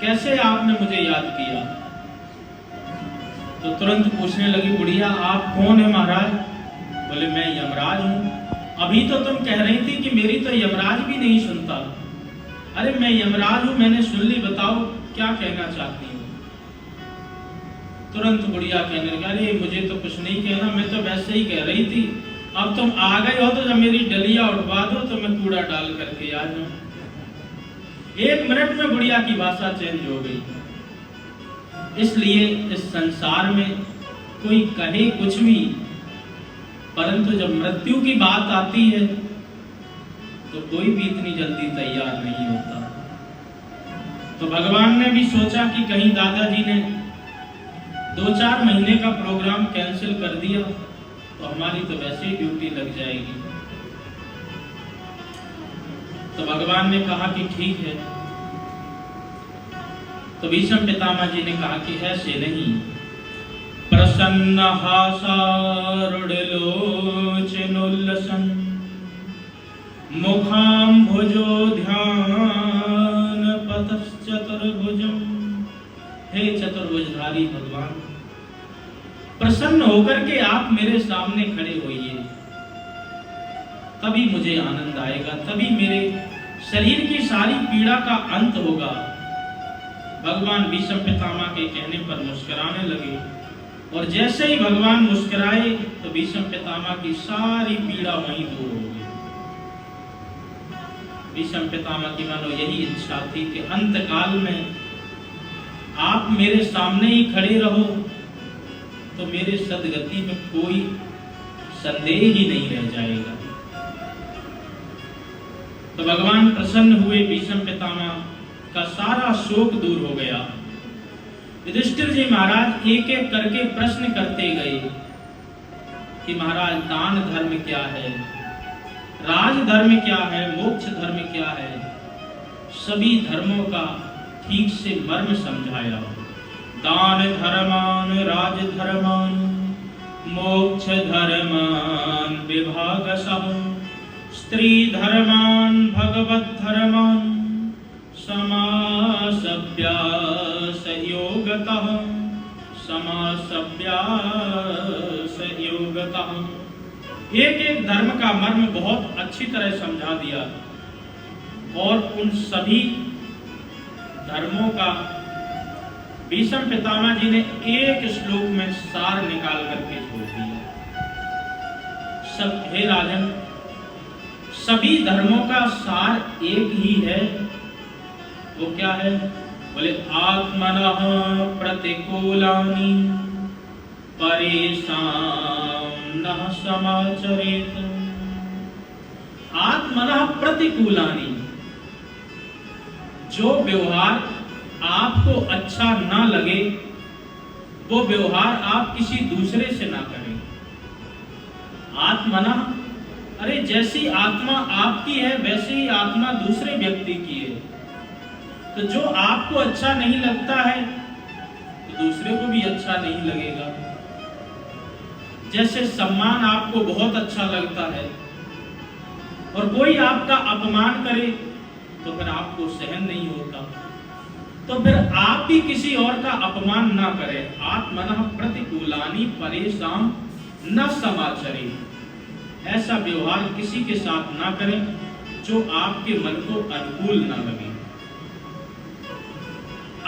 कैसे आपने मुझे याद किया? तो तुरंत पूछने लगी बुढ़िया, आप कौन है महाराज? बोले मैं यमराज हूं। अभी तो तुम कह रही थी कि मेरी तो यमराज भी नहीं सुनता। अरे मैं यमराज हूं, मैंने सुन ली, बताओ क्या कहना चाहती हो? तुरंत बुढ़िया कहने लगी, अरे मुझे तो कुछ नहीं कहना, मैं तो वैसे ही कह रही थी, अब तुम आ गए हो तो जब मेरी डलिया उठवा दो तो मैं कूड़ा डाल करके आ जाऊं। 1 मिनट में बुढ़िया की भाषा चेंज हो गई। इसलिए इस संसार में कोई कहे कुछ भी, परंतु जब मृत्यु की बात आती है तो कोई भी इतनी जल्दी तैयार नहीं होता। तो भगवान ने भी सोचा कि कहीं दादाजी ने 2-4 महीने का प्रोग्राम कैंसिल कर दिया तो हमारी तो वैसे ही ड्यूटी लग जाएगी। तो भगवान ने कहा कि ठीक है। तो भीष्म पितामह जी ने कहा कि ऐसे नहीं। प्रसन्न हासारुढलोचनोल्लसन् मुखाम्भुजो ध्यान पतश्चतुर्भुजम्। हे चतुर्भुजधारी भगवान, प्रसन्न होकर के आप मेरे सामने खड़े होइए, तभी मुझे आनंद आएगा, तभी मेरे शरीर की सारी पीड़ा का अंत होगा। भगवान भीष्म पितामह के कहने पर मुस्कुराने लगे और जैसे ही भगवान मुस्कुराए तो भीष्म पितामह की सारी पीड़ा वहीं दूर हो गई। भीष्म पितामह की मानो यही इच्छा थी कि अंत काल में आप मेरे सामने ही खड़े रहो तो मेरे सदगति में कोई संदेह ही नहीं रह जाएगा। तो भगवान प्रसन्न हुए, भीष्म पितामह का सारा शोक दूर हो गया। युधिष्ठिर जी महाराज एक एक करके प्रश्न करते गए कि महाराज दान धर्म क्या है, राज धर्म क्या है, मोक्ष धर्म क्या है। सभी धर्मों का ठीक से मर्म समझाया। दान धर्मान राज धर्मान मोक्ष धर्मान विभागशः स्त्री धर्मान भगवत धर्मान समासभ्यासयोगतः समासभ्यासयोगतः। एक एक धर्म का मर्म बहुत अच्छी तरह समझा दिया और उन सभी धर्मों का भीष्म पितामह जी ने एक श्लोक में सार निकाल करके छोड़ दिया। सब हे राजन, सभी धर्मों का सार एक ही है। वो क्या है? बोले आत्मनः प्रतिकूलानि परेषां नः समाचरेत्। आत्मनः प्रतिकूलानि, जो व्यवहार आपको अच्छा ना लगे वो व्यवहार आप किसी दूसरे से ना करें। आत्मनः, अरे जैसी आत्मा आपकी है वैसे ही आत्मा दूसरे व्यक्ति की है। तो जो आपको अच्छा नहीं लगता है तो दूसरे को भी अच्छा नहीं लगेगा। जैसे सम्मान आपको बहुत अच्छा लगता है और कोई आपका अपमान करे तो फिर आपको सहन नहीं होता, तो फिर आप भी किसी और का अपमान ना करें। आत्मनः प्रतिकूलानि परेषां न समाचरेत्। ऐसा व्यवहार किसी के साथ ना करें जो आपके मन को अनुकूल ना लगे।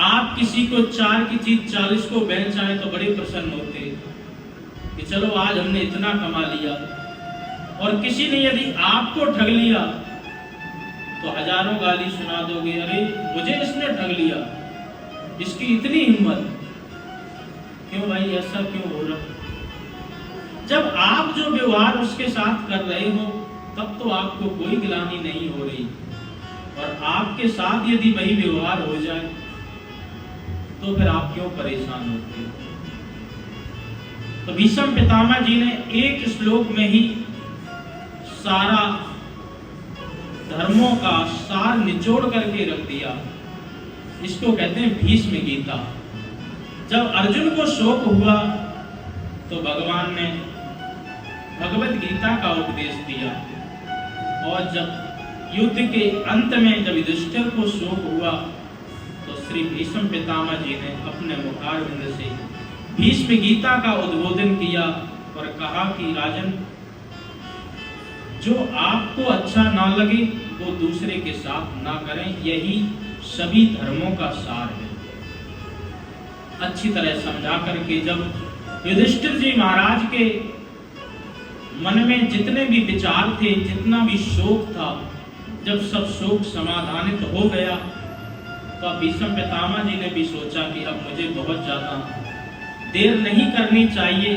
आप किसी को 4 की चीज 40 को बेच आए तो बड़े प्रसन्न होते कि चलो आज हमने इतना कमा लिया, और किसी ने यदि आपको ठग लिया तो हजारों गाली सुना दोगे, अरे मुझे इसने ठग लिया, इसकी इतनी हिम्मत, क्यों भाई ऐसा क्यों हो रहा? जब आप जो व्यवहार उसके साथ कर रहे हो तब तो आपको कोई गिलानी नहीं हो रही, और आपके साथ यदि वही व्यवहार हो जाए तो फिर आप क्यों परेशान होते हो? तो भीष्म पितामह जी ने एक श्लोक में ही सारा धर्मों का सार निचोड़ करके रख दिया। इसको कहते हैं भीष्म गीता। जब अर्जुन को शोक हुआ तो भगवान ने भगवत गीता का उपदेश दिया, और जब युद्ध के अंत में जब युधिष्ठिर को शोक हुआ तो तो श्री भीष्म पितामह जी ने अपने मुखारविंद से भीष्म गीता का उद्बोधन किया और कहा कि राजन, जो आपको अच्छा ना लगे वो दूसरे के साथ ना करें, यही सभी धर्मों का सार है। अच्छी तरह समझा करके जब युधिष्ठिर जी महाराज के मन में जितने भी विचार थे, जितना भी शोक था, जब सब शोक समाधानित हो गया तो अब भीष्म पितामह जी ने भी सोचा कि अब मुझे बहुत ज्यादा देर नहीं करनी चाहिए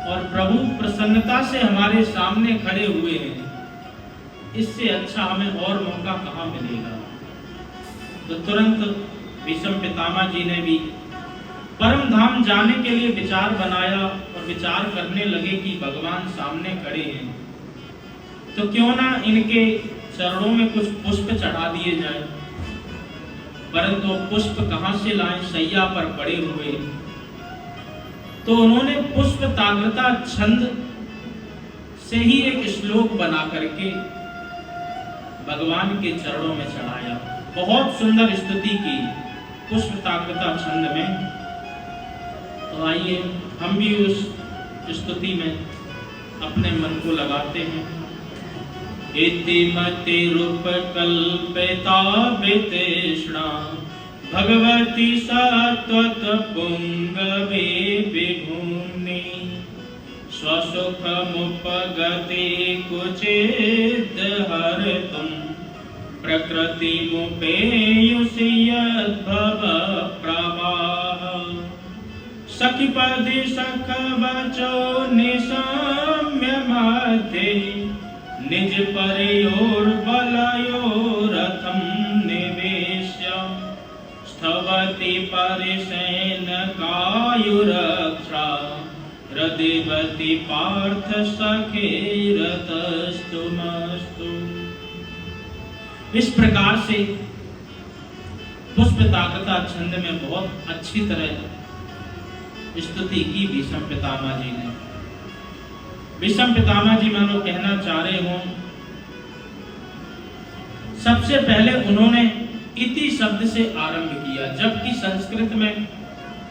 और प्रभु प्रसन्नता से हमारे सामने खड़े हुए हैं, इससे अच्छा हमें और मौका कहाँ मिलेगा। तो तुरंत भीष्म पितामह जी ने भी परम धाम जाने के लिए विचार बनाया और विचार करने लगे कि भगवान सामने खड़े हैं तो क्यों ना इनके चरणों में कुछ पुष्प चढ़ा दिए जाए। परंतु पुष्प कहां से लाएं, सैया पर पड़े हुए। तो उन्होंने पुष्प ताग्रता छंद से ही एक श्लोक बना करके भगवान के चरणों में चढ़ाया। बहुत सुंदर स्तुति की पुष्प ताग्रता छंद में। तो आइए हम भी उस स्तुति में अपने मन को लगाते हैं। इति मति रूप कल्पिता वितृष्णा भगवती सत्वत पुंगवे विभूनि स्वसुख मुपगति कुचित हरतुम प्रकृति मुपेयुषि यद्भव प्रवाह सखिपदि सख बचो निशाम्य मध्ये निज परयोर बलयोरथम निवेश्य स्थवति परिसेन कायुरक्षा हृदिवति पार्थ सखेरतस्तुमस्तु। इस प्रकार से पुष्प ताग्रता छंद में बहुत अच्छी तरह स्तुति की भीष्म पितामह जी ने। भीष्म पितामह जी मानो कहना चाह रहे हो, सबसे पहले उन्होंने इति शब्द से आरंभ किया, जबकि संस्कृत में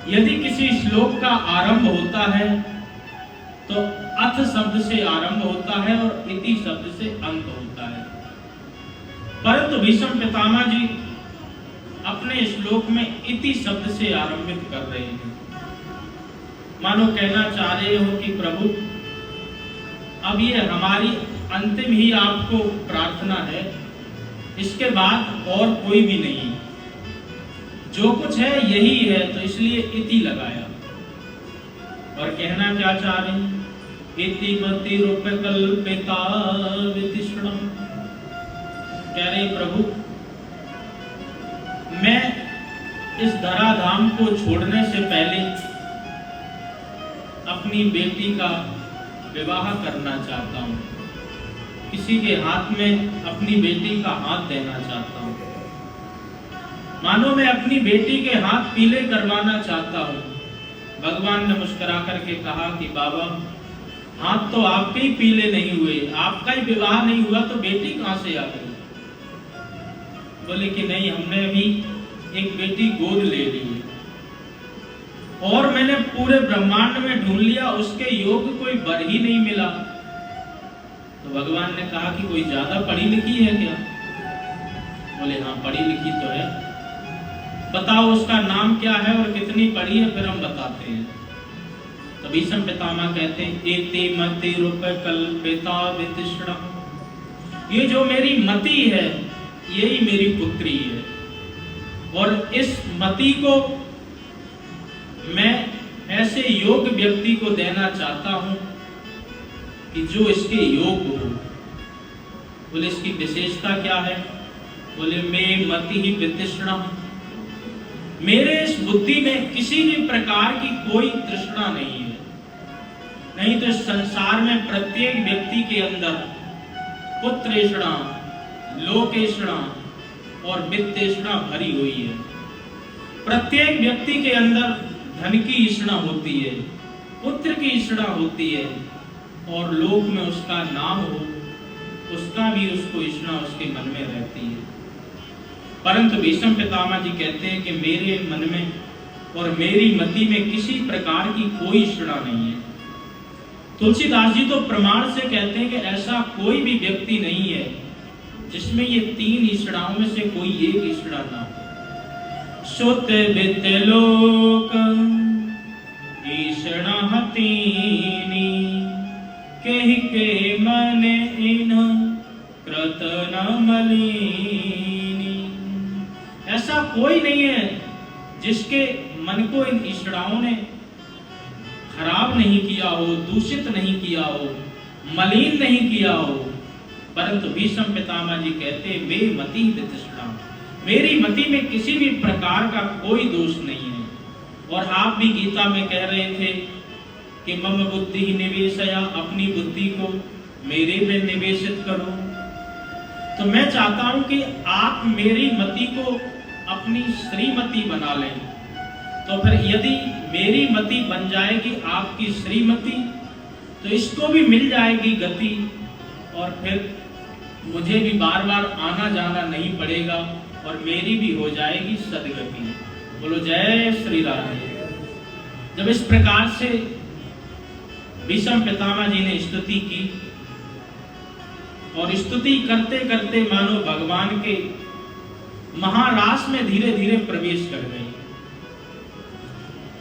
यदि किसी श्लोक का आरंभ होता है तो अथ शब्द से आरंभ होता है और इति शब्द से अंत होता है। परंतु भीष्म पितामह जी अपने श्लोक में इति शब्द से आरंभित कर रहे हैं। मानो कहना चाह रहे हो कि प्रभु, अब ये हमारी अंतिम ही आपको प्रार्थना है, इसके बाद और कोई भी नहीं, जो कुछ है यही है, तो इसलिए इति लगाया। और कहना क्या चाह रहे हैं? इति मति रूप कल्पिता वितृष्णा। कह रहे प्रभु, मैं इस धराधाम को छोड़ने से पहले अपनी बेटी का विवाह करना चाहता हूँ, किसी के हाथ में अपनी बेटी का हाथ देना चाहता हूँ, मानो मैं अपनी बेटी के हाथ पीले करवाना चाहता हूँ। भगवान ने मुस्कुरा करके कहा कि बाबा, हाथ तो आपके ही पीले नहीं हुए, आपका ही विवाह नहीं हुआ तो बेटी कहाँ से आ गई? बोले कि नहीं, हमने अभी एक बेटी गोद ले ली है और मैंने पूरे ब्रह्मांड में ढूंढ लिया, उसके योग्य कोई वर ही नहीं मिला। तो भगवान ने कहा कि कोई ज्यादा पढ़ी लिखी है क्या? बोले हाँ, पढ़ी लिखी तो है। बताओ उसका नाम क्या है और कितनी पढ़ी है, फिर हम बताते हैं। तो भीष्म पितामह कहते हैं, इति मति रूप कल्पिता वितृष्णा। ये जो मेरी मति है यही मेरी पुत्री है, और इस मति को मैं ऐसे योग्य व्यक्ति को देना चाहता हूं कि जो इसके योग्य हो। बोले इसकी विशेषता क्या है? बोले मैं मति ही वितृष्णा, मेरे इस बुद्धि में किसी भी प्रकार की कोई तृष्णा नहीं है। नहीं तो इस संसार में प्रत्येक व्यक्ति के अंदर पुत्रेषणा, लोकेषणा और वित्तेषणा भरी हुई है। प्रत्येक व्यक्ति के अंदर धन की ईर्ष्णा होती है, पुत्र की ईर्ष्णा होती है, और लोक में उसका नाम हो उसका भी उसको ईर्ष्णा उसके मन में रहती है। परंतु भीष्म पितामह जी कहते हैं कि मेरे मन में और मेरी मति में किसी प्रकार की कोई ईर्ष्या नहीं है। तुलसीदास जी तो प्रमाण से कहते हैं कि ऐसा कोई भी व्यक्ति नहीं है जिसमें ये तीन ईर्ष्याओं में से कोई एक ईर्ष्या ना हो। सुत वित्त लोक ईर्ष्या तीनी, कहि के मन इन कृत न मलिनी। ऐसा कोई नहीं है जिसके मन को इन ईर्ष्याओं ने खराब नहीं किया हो, दूषित नहीं किया हो, मलिन नहीं किया हो। परंतु भीष्म पितामह जी कहते मे मति वितृष्णा, मेरी मति में किसी भी प्रकार का कोई दोष नहीं है। और आप भी गीता में कह रहे थे कि मम बुद्धि निवेशया, अपनी बुद्धि को मेरे में निवेशित करो। तो मैं चाहता हूं कि आप मेरी मति को अपनी श्रीमती बना लें। तो फिर यदि मेरी मति बन जाएगी आपकी श्रीमती, तो इसको भी मिल जाएगी गति, और फिर मुझे भी बार बार आना जाना नहीं पड़ेगा और मेरी भी हो जाएगी सदगति। बोलो जय श्री राम। जब इस प्रकार से भीष्म पितामह जी ने स्तुति की और स्तुति करते करते मानो भगवान के महारास में धीरे धीरे प्रवेश कर गए।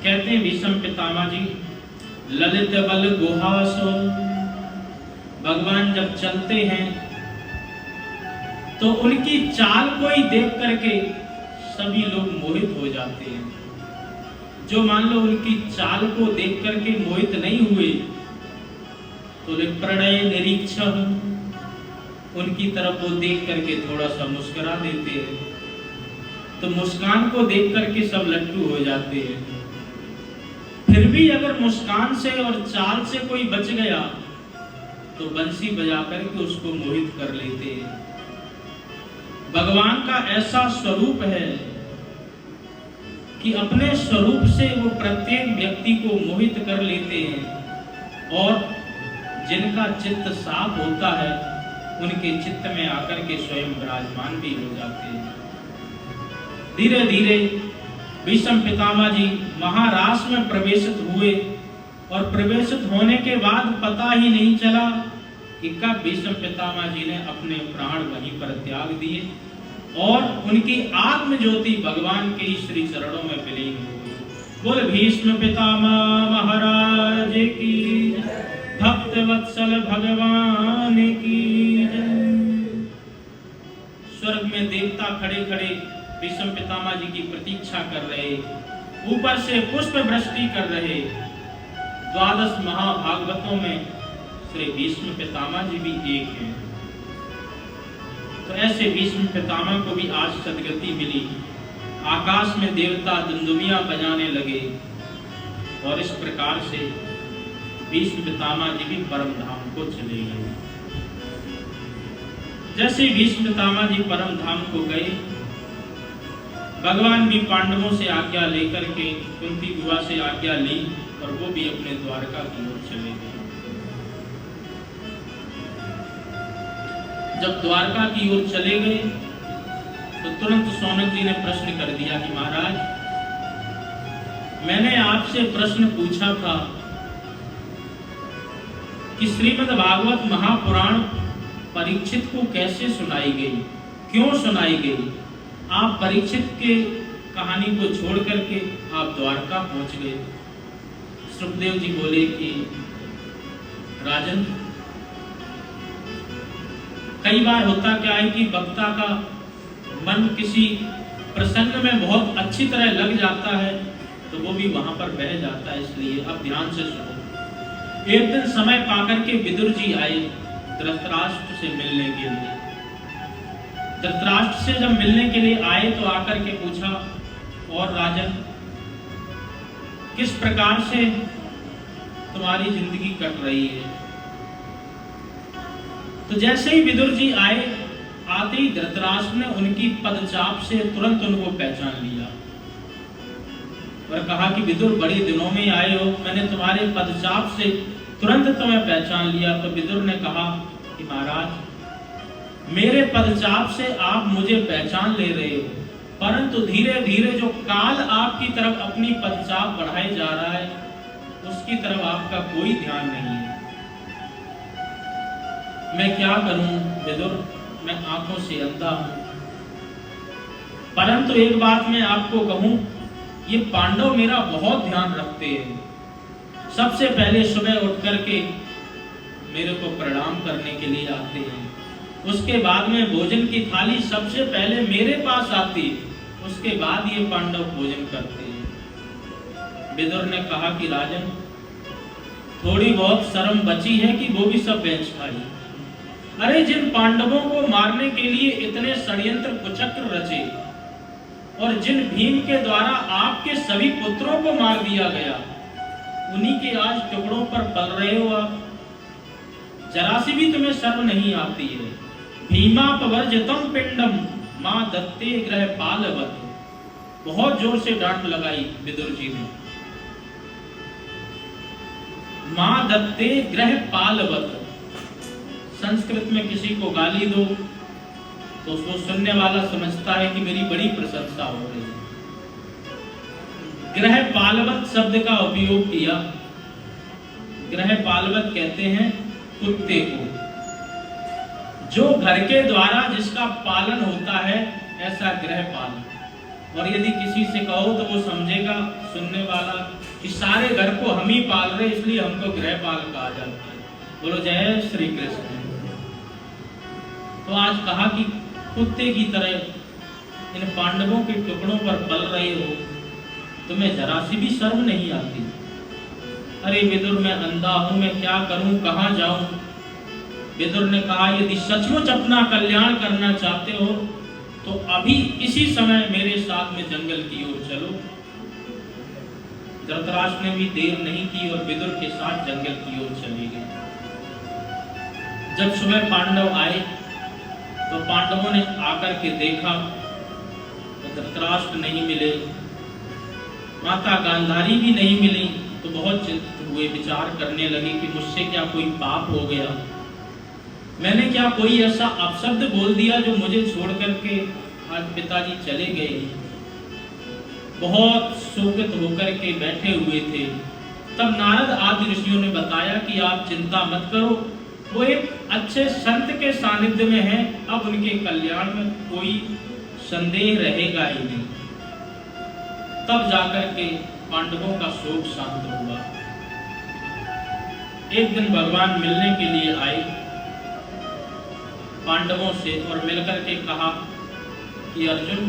कहते हैं भीष्म पितामह जी, ललित बल गुहासो, भगवान जब चलते हैं तो उनकी चाल को ही देख करके सभी लोग मोहित हो जाते हैं। जो मान लो उनकी चाल को देख करके मोहित नहीं हुए तो प्रणय निरीक्षण, उनकी तरफ वो देख करके थोड़ा सा मुस्कुरा देते हैं। तो मुस्कान को देख करके सब लट्टू हो जाते हैं। फिर भी अगर मुस्कान से और चाल से कोई बच गया तो बंसी बजा करके उसको मोहित कर लेते हैं। भगवान का ऐसा स्वरूप है कि अपने स्वरूप से वो प्रत्येक व्यक्ति को मोहित कर लेते हैं, और जिनका चित्त साफ होता है उनके चित्त में आकर के स्वयं विराजमान भी हो जाते हैं। धीरे धीरे भीष्म पितामह जी महारास में प्रवेशित हुए, और प्रवेशित होने के बाद पता ही नहीं चला कि कब भीष्म पितामह जी ने अपने प्राण वहीं पर त्याग दिए और उनकी आत्म ज्योति भगवान के ही श्री चरणों में विलीन हो गई। बोल भीष्म पितामह महाराज की, भक्त वत्सल भगवान की। स्वर्ग में देवता खड़े खड़े भीष्म पितामह जी की प्रतीक्षा कर रहे, ऊपर से पुष्प वृष्टि कर रहे। 12 महाभागवतों में श्री भीष्म पितामह जी भी एक हैं। तो ऐसे भीष्म पितामह को भी आज सद्गति मिली। आकाश में देवता दुंदुभियां बजाने लगे, और इस प्रकार से भीष्म पितामह जी भी परम धाम को चले गए। जैसे भीष्म पितामह जी परम धाम को गए, भगवान भी पांडवों से आज्ञा लेकर के कुंती बुआ से आज्ञा ली और वो भी अपने द्वारका की ओर चले गए। जब द्वारका की ओर चले गए तो तुरंत सौनक जी ने प्रश्न कर दिया कि महाराज, मैंने आपसे प्रश्न पूछा था कि श्रीमद् भागवत महापुराण परीक्षित को कैसे सुनाई गई, क्यों सुनाई गई। आप परीक्षित के कहानी को छोड़ करके आप द्वारका पहुंच गए। सुखदेव जी बोले कि राजन, कई बार होता क्या है कि वक्ता का मन किसी प्रसंग में बहुत अच्छी तरह लग जाता है तो वो भी वहां पर बह जाता है। इसलिए अब ध्यान से सुनो। एक दिन समय पाकर के विदुर जी आए धृतराष्ट्र से मिलने के लिए। धृतराष्ट्र से जब मिलने के लिए आए तो आकर के पूछा, और राजन, किस प्रकार से तुम्हारी जिंदगी कट रही है। तो जैसे ही विदुर जी आए, आते ही धृतराष्ट्र ने उनकी पदचाप से तुरंत उनको पहचान लिया और कहा कि विदुर, बड़े दिनों में आए हो, मैंने तुम्हारे पदचाप से तुरंत तुम्हें पहचान लिया। तो विदुर ने कहा कि महाराज, मेरे पदचाप से आप मुझे पहचान ले रहे हो, परंतु धीरे धीरे जो काल आपकी तरफ अपनी पदचाप बढ़ाए जा रहा है, उसकी तरफ आपका कोई ध्यान नहीं है। मैं क्या करूं विदुर, मैं आंखों से अंधा हूं। परंतु एक बात मैं आपको कहूं, ये पांडव मेरा बहुत ध्यान रखते हैं। सबसे पहले सुबह उठ करके मेरे को प्रणाम करने के लिए आते हैं, उसके बाद में भोजन की थाली सबसे पहले मेरे पास आती, उसके बाद ये पांडव भोजन करते हैं। विदुर ने कहा कि राजन, थोड़ी बहुत शर्म बची है कि वो भी सब बेंच खाई। अरे जिन पांडवों को मारने के लिए इतने षड्यंत्र कुचक्र रचे और जिन भीम के द्वारा आपके सभी पुत्रों को मार दिया गया, उन्हीं के आज टुकड़ों पर पल रहे हो आप। जरा सी भी तुम्हें शर्म नहीं आती है। भीमापवर्जितम पिंडम मां दत्ते ग्रह पालवत। बहुत जोर से डांट लगाई विदुर जी ने। मां दत्ते ग्रह पालवत। संस्कृत में किसी को गाली दो तो उसको सुनने वाला समझता है कि मेरी बड़ी प्रशंसा हो रही है। ग्रह पालवत शब्द का उपयोग किया। ग्रह पालवत कहते हैं कुत्ते को, जो घर के द्वारा जिसका पालन होता है, ऐसा गृहपाल। और यदि किसी से कहो तो वो समझेगा सुनने वाला कि सारे घर को हम ही पाल रहे, इसलिए हमको गृहपाल कहा जाता है। बोलो जय श्री कृष्ण। तो आज कहा कि कुत्ते की तरह इन पांडवों के टुकड़ों पर पल रहे हो, तुम्हें जरा सी भी शर्म नहीं आती। अरे विदुर, मैं अंधा हूं, मैं क्या करूं, कहां जाऊं। विदुर ने कहा, यदि सचमुच अपना कल्याण करना चाहते हो तो अभी इसी समय मेरे साथ में जंगल की ओर चलो। धृतराष्ट्र ने भी देर नहीं की और विदुर के साथ जंगल की ओर चले गए। जब सुबह पांडव आए तो पांडवों ने आकर के देखा तो धृतराष्ट्र नहीं मिले, माता गांधारी भी नहीं मिली। तो बहुत चिंतित हुए, विचार करने लगे कि मुझसे क्या कोई पाप हो गया, मैंने क्या कोई ऐसा अपशब्द बोल दिया जो मुझे छोड़ करके आज पिताजी चले गए। बहुत शोकित होकर के बैठे हुए थे। तब नारद आदि ऋषियों ने बताया कि आप चिंता मत करो, वो एक अच्छे संत के सानिध्य में है, अब उनके कल्याण में कोई संदेह रहेगा ही नहीं। तब जाकर के पांडवों का शोक शांत हुआ। एक दिन भगवान मिलने के लिए आए पांडवों से और मिलकर के कहा कि अर्जुन,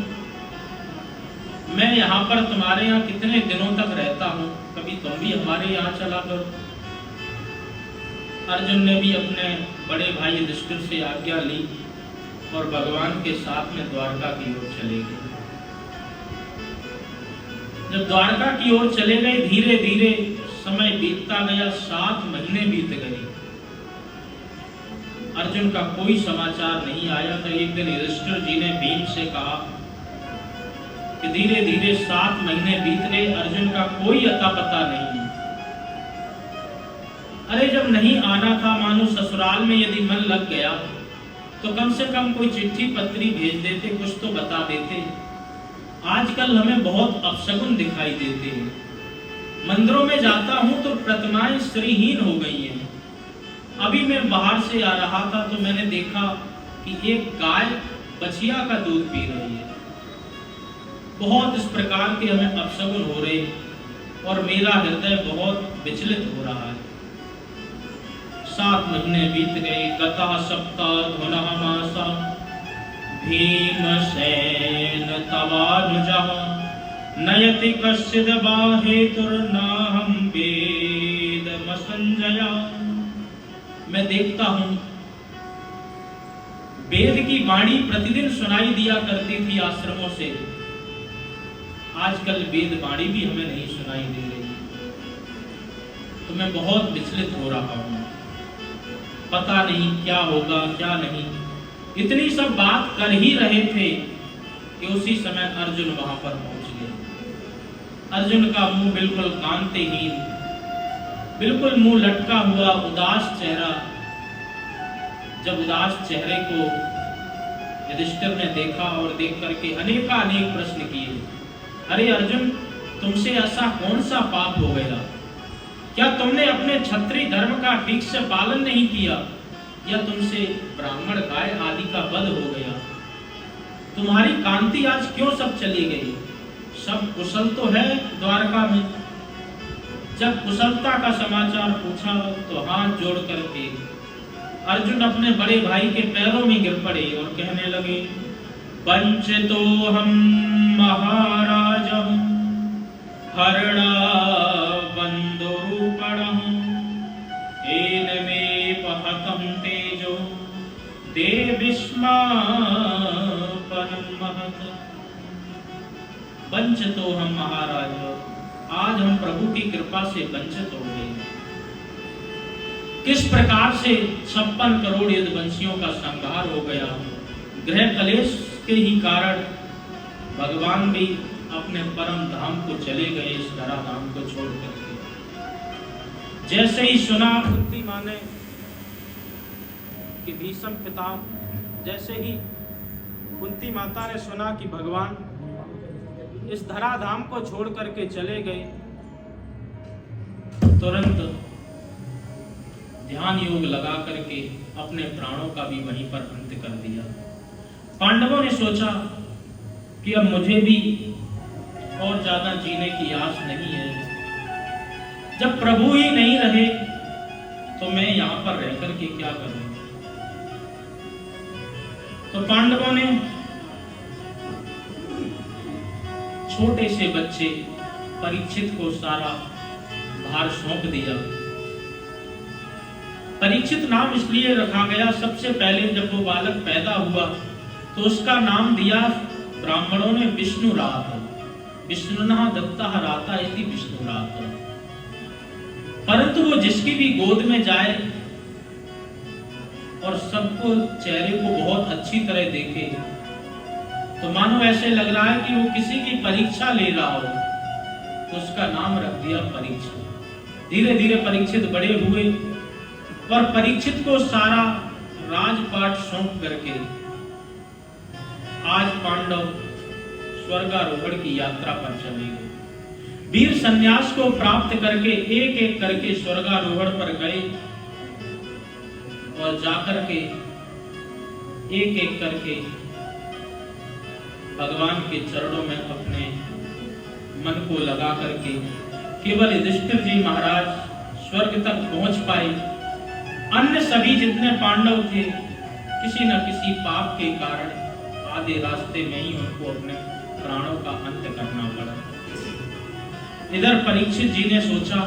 मैं यहाँ पर तुम्हारे यहाँ कितने दिनों तक रहता हूँ, कभी तुम भी हमारे यहाँ चला करो। अर्जुन ने भी अपने बड़े भाई युधिष्ठिर से आज्ञा ली और भगवान के साथ में द्वारका की ओर चले गए। जब द्वारका की ओर चले गए, धीरे धीरे समय बीतता गया, 7 महीने बीत गए। अर्जुन का कोई समाचार नहीं आया। तो एक दिन युधिष्ठिर जी ने भीम से कहा कि धीरे धीरे 7 महीने बीत गए, अर्जुन का कोई अता पता नहीं। अरे जब नहीं आना था, मानो ससुराल में यदि मन लग गया तो कम से कम कोई चिट्ठी पत्री भेज देते, कुछ तो बता देते। आजकल हमें बहुत अपशगुन दिखाई देते हैं। मंदिरों में जाता हूं तो प्रतिमाएं श्रीहीन हो गई हैं। अभी मैं बाहर से आ रहा था तो मैंने देखा कि एक गाय बछिया का दूध पी रही है। बहुत इस प्रकार के हमें अपशगुन हो रहे और मेरा हृदय बहुत विचलित हो रहा है। 7 महीने बीत गए। गता सप्ताह मासा भीमसेन तवानुजः नयति कश्चिद् बाहेतुर्नाहं वेदमसंजया। मैं देखता हूं वेद की वाणी प्रतिदिन सुनाई दिया करती थी आश्रमों से, आजकल वेद वाणी भी हमें नहीं सुनाई दे रही। तो मैं बहुत विचलित हो रहा हूं, पता नहीं क्या होगा क्या नहीं। इतनी सब बात कर ही रहे थे कि उसी समय अर्जुन वहां पर पहुंच गए। अर्जुन का मुंह बिल्कुल कांतिहीन, बिल्कुल मुंह लटका हुआ, उदास चेहरा। जब उदास चेहरे को युधिष्ठिर ने देखा और देख करके अनेक प्रश्न किए। अरे अर्जुन, तुमसे ऐसा कौन सा पाप हो गया? क्या तुमने अपने क्षत्रिय धर्म का ठीक से पालन नहीं किया, या तुमसे ब्राह्मण गाय आदि का वध हो गया? तुम्हारी कांति आज क्यों सब चली गई? सब कुशल तो है द्वारका में? जब कुशलता का समाचार पूछा तो हाथ जोड़ करके अर्जुन अपने बड़े भाई के पैरों में गिर पड़े और कहने लगे, वंचितो हम महाराज हरणा बंधुरूपणः येन मे पहतं तेजो देविष्मापनं महत्। वंचितो हम महाराज, आज हम प्रभु की कृपा से वंचित हो गए। किस प्रकार से 56 करोड़ यदुवंशियों का संहार हो गया। ग्रह कलेश के ही कारण भगवान भी अपने परम धाम को चले गए, इस धरा धाम को छोड़ करके। जैसे ही सुना कुंती मां ने कि भीष्म पिता, जैसे ही कुंती माता ने सुना कि भगवान इस धरा धाम को छोड़ करके चले गए, तुरंत ध्यान योग लगा करके अपने प्राणों का भी वहीं पर अंत कर दिया। पांडवों ने सोचा कि अब मुझे भी और ज्यादा जीने की आस नहीं है। जब प्रभु ही नहीं रहे तो मैं यहां पर रह करके क्या करूं? तो पांडवों ने छोटे से बच्चे परीक्षित को सारा भार सौंप दिया। परीक्षित नाम इसलिए रखा गया, सबसे पहले जब वो बालक पैदा हुआ तो उसका नाम दिया ब्राह्मणों ने विष्णुरात, विष्णुना दत्तः राता इति विष्णुरात। परंतु वो जिसकी भी गोद में जाए और सबको चेहरे को बहुत अच्छी तरह देखे तो मानो ऐसे लग रहा है कि वो किसी की परीक्षा ले रहा हो, तो उसका नाम रख दिया परीक्षित। धीरे धीरे परीक्षित बड़े हुए और परीक्षित को सारा राजपाट सौंप करके आज पांडव स्वर्गारोहण की यात्रा पर चले गए। वीर संन्यास को प्राप्त करके एक एक करके स्वर्गारोहण पर गए और जाकर के एक एक करके भगवान के चरणों में अपने मन को लगा करके केवल युधिष्ठिर जी महाराज स्वर्ग तक पहुंच पाए। अन्य सभी जितने पांडव थे किसी न किसी पाप के कारण आधे रास्ते में ही उनको अपने प्राणों का अंत करना पड़ा। इधर परीक्षित जी ने सोचा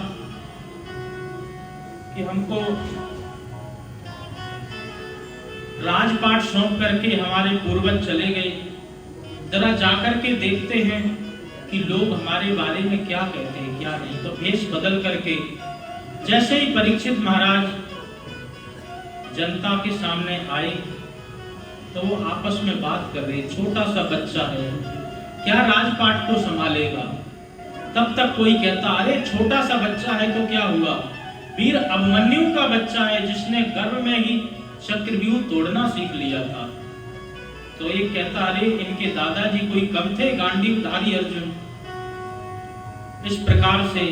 कि हमको राजपाट सौंप करके हमारे पूर्वज चले गए, जरा जाकर के देखते हैं कि लोग हमारे बारे में क्या कहते हैं क्या नहीं। तो भेष बदल करके जैसे ही परीक्षित महाराज जनता के सामने आए तो वो आपस में बात कर रहे, छोटा सा बच्चा है क्या राजपाट को संभालेगा। तब तक कोई कहता अरे छोटा सा बच्चा है तो क्या हुआ, वीर अभिमन्यु का बच्चा है जिसने गर्भ में ही चक्रव्यूह तोड़ना सीख लिया था। तो एक कहता अरे इनके दादाजी कोई कम थे, गांडीवधारी अर्जुन। इस प्रकार से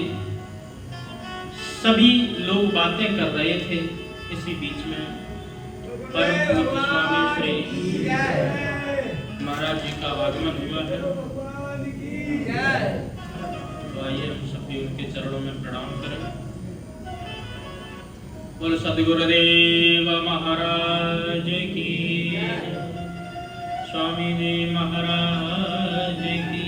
सभी लोग बातें कर रहे थे। इसी बीच में परम पूज्य स्वामी श्री महाराज जी का आगमन हुआ है। तो आइए हम सभी उनके चरणों में प्रणाम करें। बोल सद्गुरुदेव महाराज की, स्वामी जी महाराज की।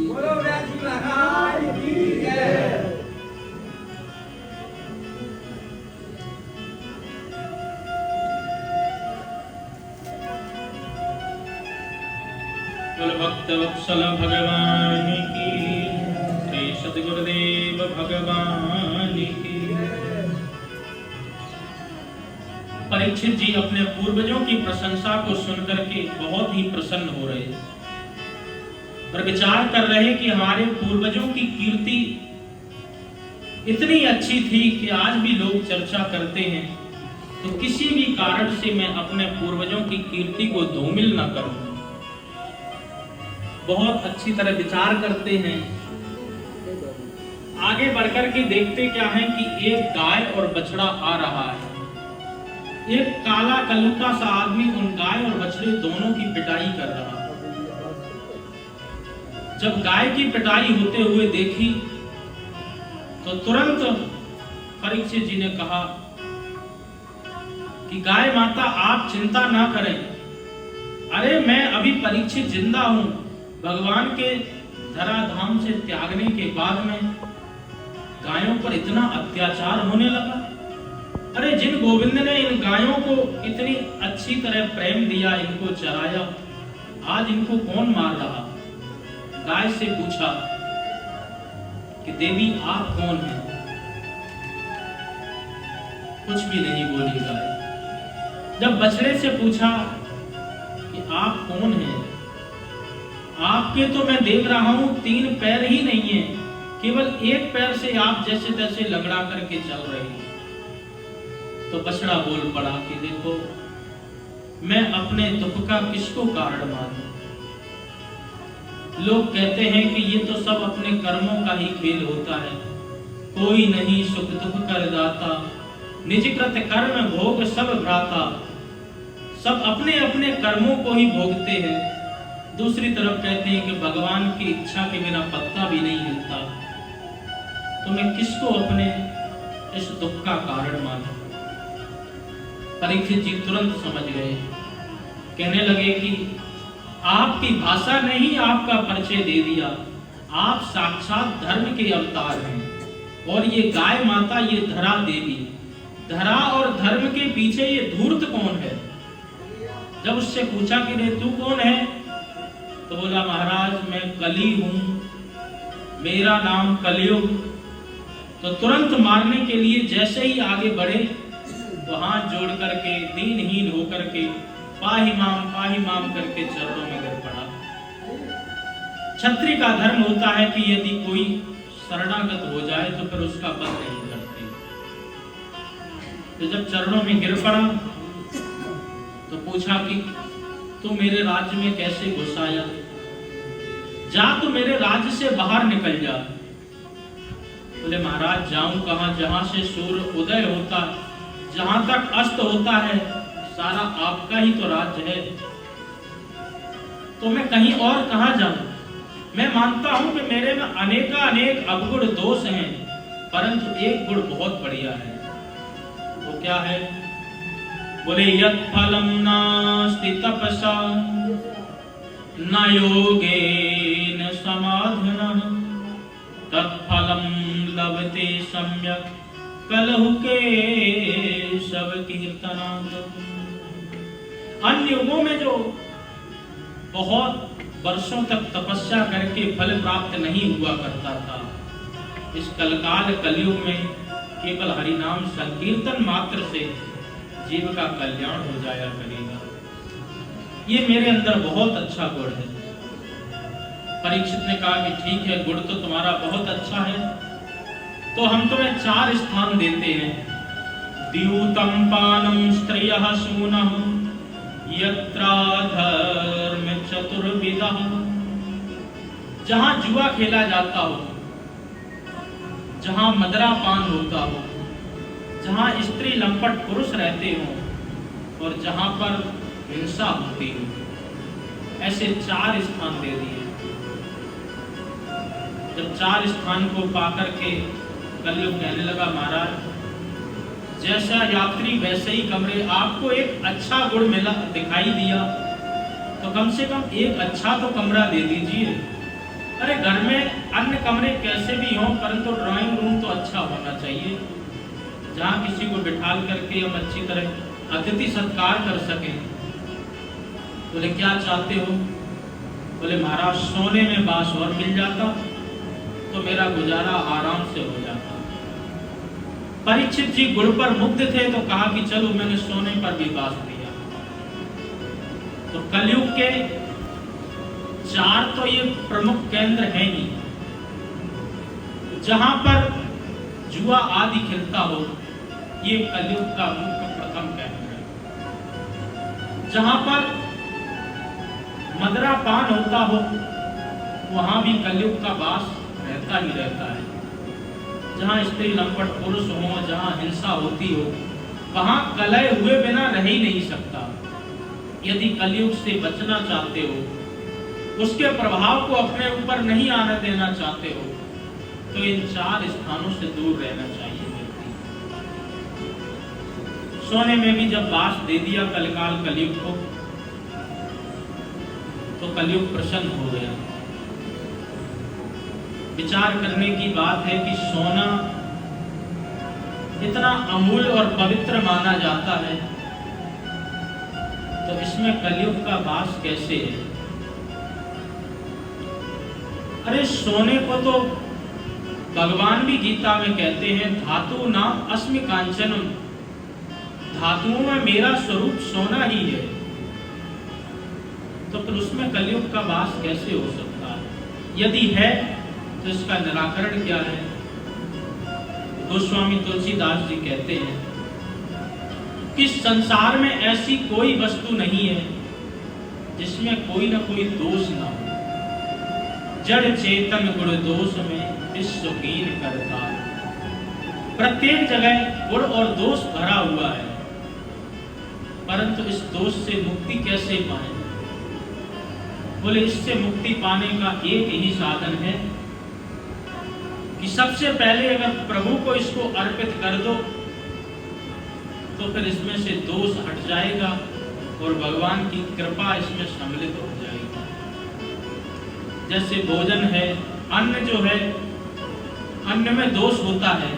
बोलो व्यास महाराज भक्तवत्सल भगवान की, श्री सद्गुरुदेव भगवान की। परीक्षित जी अपने पूर्वजों की प्रशंसा को सुनकर के बहुत ही प्रसन्न हो रहे और विचार कर रहे कि हमारे पूर्वजों की कीर्ति इतनी अच्छी थी कि आज भी लोग चर्चा करते हैं, तो किसी भी कारण से मैं अपने पूर्वजों की कीर्ति को धूमिल न करूं। बहुत अच्छी तरह विचार करते हैं। आगे बढ़कर के देखते क्या है कि एक गाय और बछड़ा आ रहा है। एक काला कलूटा सा आदमी उन गाय और बछड़े दोनों की पिटाई कर रहा है। जब गाय की पिटाई होते हुए देखी तो तुरंत परीक्षित जी ने कहा कि गाय माता आप चिंता ना करें। अरे मैं अभी परीक्षित जिंदा हूं। भगवान के धराधाम से त्यागने के बाद में गायों पर इतना अत्याचार होने लगा। अरे जिन गोविंद ने इन गायों को इतनी अच्छी तरह प्रेम दिया, इनको चराया, आज इनको कौन मार रहा। गाय से पूछा कि देवी आप कौन हैं। कुछ भी नहीं बोली गाय। जब बछड़े से पूछा कि आप कौन हैं, आपके तो मैं देख रहा हूं 3 पैर ही नहीं है, केवल एक पैर से आप जैसे तैसे लंगड़ा करके चल रहे हैं। तो बछड़ा बोल पड़ा कि देखो मैं अपने दुख का किसको कारण मानूं। लोग कहते हैं कि ये तो सब अपने कर्मों का ही खेल होता है, कोई नहीं सुख दुख कर दाता, निज कृत कर्म भोग सब भ्राता। सब अपने अपने कर्मों को ही भोगते हैं। दूसरी तरफ कहते हैं कि भगवान की इच्छा के बिना पत्ता भी नहीं हिलता, तो मैं किसको अपने इस दुख का कारण मानूं। परीक्षित जी तुरंत समझ गए। कहने लगे कि आपकी भाषा ने ही आपका परिचय दे दिया। आप साक्षात धर्म के अवतार हैं और ये गाय माता, ये धरा देवी। धरा और धर्म के पीछे ये धूर्त कौन है। जब उससे पूछा कि रे तू कौन है, तो बोला महाराज मैं कली हूं, मेरा नाम कलयुग। तो तुरंत मारने के लिए जैसे ही आगे बढ़े तो हाथ जोड़ करके दीनहीन होकर के पाही माम करके चरणों में गिर पड़ा। क्षत्रिय का धर्म होता है कि यदि कोई शरणागत हो जाए तो फिर उसका वध नहीं करते। तो जब चरणों में गिर पड़ा तो पूछा कि तू मेरे राज्य में कैसे घुस आया, जा तो मेरे राज्य से बाहर निकल जा। बोले महाराज जाऊं कहां, जहां से सूर्य उदय होता जहां तक अस्त होता है सारा आपका ही तो राज्य है, तो मैं कहीं और कहां जाऊं। मैं मानता हूं कि मेरे में अनेक अवगुण दोष हैं, परंतु एक गुण बहुत बढ़िया है। वो क्या है। बोले यत् फलम नास्ति तपसा न योगेन समाधिनः तत्फलम लभते सम्यक् कलहु के सब कीर्तनात्। अन्य युगों में जो बहुत वर्षों तक तपस्या करके फल प्राप्त नहीं हुआ करता था, इस कलकाल कलयुग में केवल हरि नाम संकीर्तन मात्र से जीव का कल्याण हो जाया करेगा। ये मेरे अंदर बहुत अच्छा गुण है। परीक्षित ने कहा कि ठीक है, गुण तो तुम्हारा बहुत अच्छा है, तो हम तुम्हें 4 स्थान देते हैं। द्यूतम पानम स्त्रियः सूनः यत्र धर्म चतुर्विधः। जहां जुआ खेला जाता हो, जहां मदरा पान होता हो, जहां स्त्री लंपट पुरुष रहते हो और जहां पर हिंसा होती हो, ऐसे 4 स्थान दे दिए। जब 4 स्थान को पाकर के कलयुग कहने लगा महाराज जैसा यात्री वैसे ही कमरे, आपको एक अच्छा गुण मिला दिखाई दिया तो कम से कम एक अच्छा तो कमरा दे दीजिए। अरे घर में अन्य कमरे कैसे भी हों, परंतु ड्राइंग रूम तो अच्छा होना चाहिए, जहाँ किसी को बिठाल करके हम अच्छी तरह अतिथि सत्कार कर सकें। बोले क्या चाहते हो। बोले महाराज सोने में बास और मिल जाता तो मेरा गुजारा आराम से हो जाता। परीक्षित जी गुण पर मुग्ध थे तो कहा कि चलो मैंने सोने पर भी बास दिया। तो कलयुग के 4 तो ये प्रमुख केंद्र हैं ही, जहां पर जुआ आदि खिलता हो, ये कलयुग का मुख्य प्रथम केंद्र है। जहां पर मदरा पान होता हो, वहां भी कलयुग का वास रहता ही रहता है। जहां स्त्री लंपट पुरुष हो, जहां हिंसा होती हो, वहां कलय हुए बिना रह ही नहीं सकता। यदि कलयुग से बचना चाहते हो, उसके प्रभाव को अपने ऊपर नहीं आने देना चाहते हो, तो इन 4 स्थानों से दूर रहना चाहिए व्यक्ति। सोने में भी जब वास दे दिया कलकाल कलयुग को, तो कलयुग प्रसन्न हो गया। विचार करने की बात है कि सोना इतना अमूल्य और पवित्र माना जाता है, तो इसमें कलयुग का वास कैसे है? अरे सोने को तो भगवान भी गीता में कहते हैं, धातु नाम अस्मि कांचनम, धातुओं में मेरा स्वरूप सोना ही है। तो फिर उसमें कलयुग का वास कैसे हो सकता है? यदि है तो इसका निराकरण क्या है? गोस्वामी तुलसीदास जी कहते हैं कि संसार में ऐसी कोई वस्तु नहीं है जिसमें कोई ना कोई दोष ना हो। जड़ चेतन गुण दोष में विश्व कीन करता है। प्रत्येक जगह गुण और दोष भरा हुआ है, परंतु इस दोष से मुक्ति कैसे पाए? बोले इससे मुक्ति पाने का एक ही साधन है कि सबसे पहले अगर प्रभु को इसको अर्पित कर दो, तो फिर इसमें से दोष हट जाएगा और भगवान की कृपा इसमें सम्मिलित हो जाएगी। जैसे भोजन है, अन्न जो है, अन्न में दोष होता है,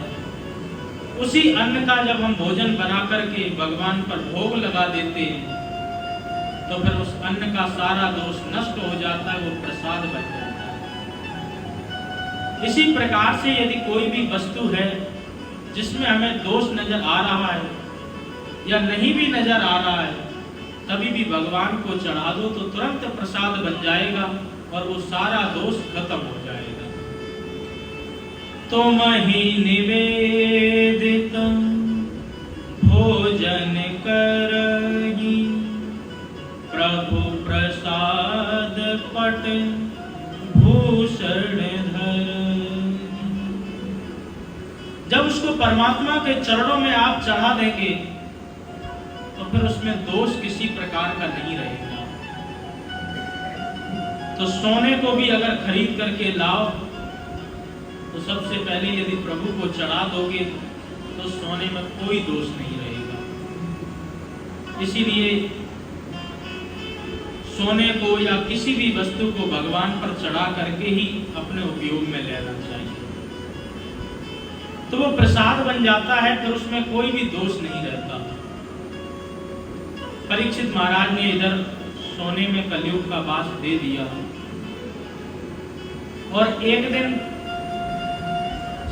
उसी अन्न का जब हम भोजन बना करके भगवान पर भोग लगा देते हैं, तो फिर उस अन्न का सारा दोष नष्ट हो जाता है, वो प्रसाद बन जाता है। इसी प्रकार से यदि कोई भी वस्तु है जिसमें हमें दोष नजर आ रहा है या नहीं भी नजर आ रहा है, तभी भी भगवान को चढ़ा दो तो तुरंत प्रसाद बन जाएगा और वो सारा दोष खत्म हो जाएगा। तुम ही निवेदित भोजन करही, प्रभु प्रसाद पट भूषण धर। जब उसको परमात्मा के चरणों में आप चढ़ा देंगे, तो फिर उसमें दोष किसी प्रकार का नहीं रहेगा। तो सोने को भी अगर खरीद करके लाओ, तो सबसे पहले यदि प्रभु को चढ़ा दोगे तो सोने में कोई दोष नहीं रहेगा। इसीलिए सोने को या किसी भी वस्तु को भगवान पर चढ़ा करके ही अपने उपयोग में लेना चाहिए, तो वो प्रसाद बन जाता है, फिर उसमें कोई भी दोष नहीं रहता। परीक्षित महाराज ने इधर सोने में कलयुग का वास दे दिया और एक दिन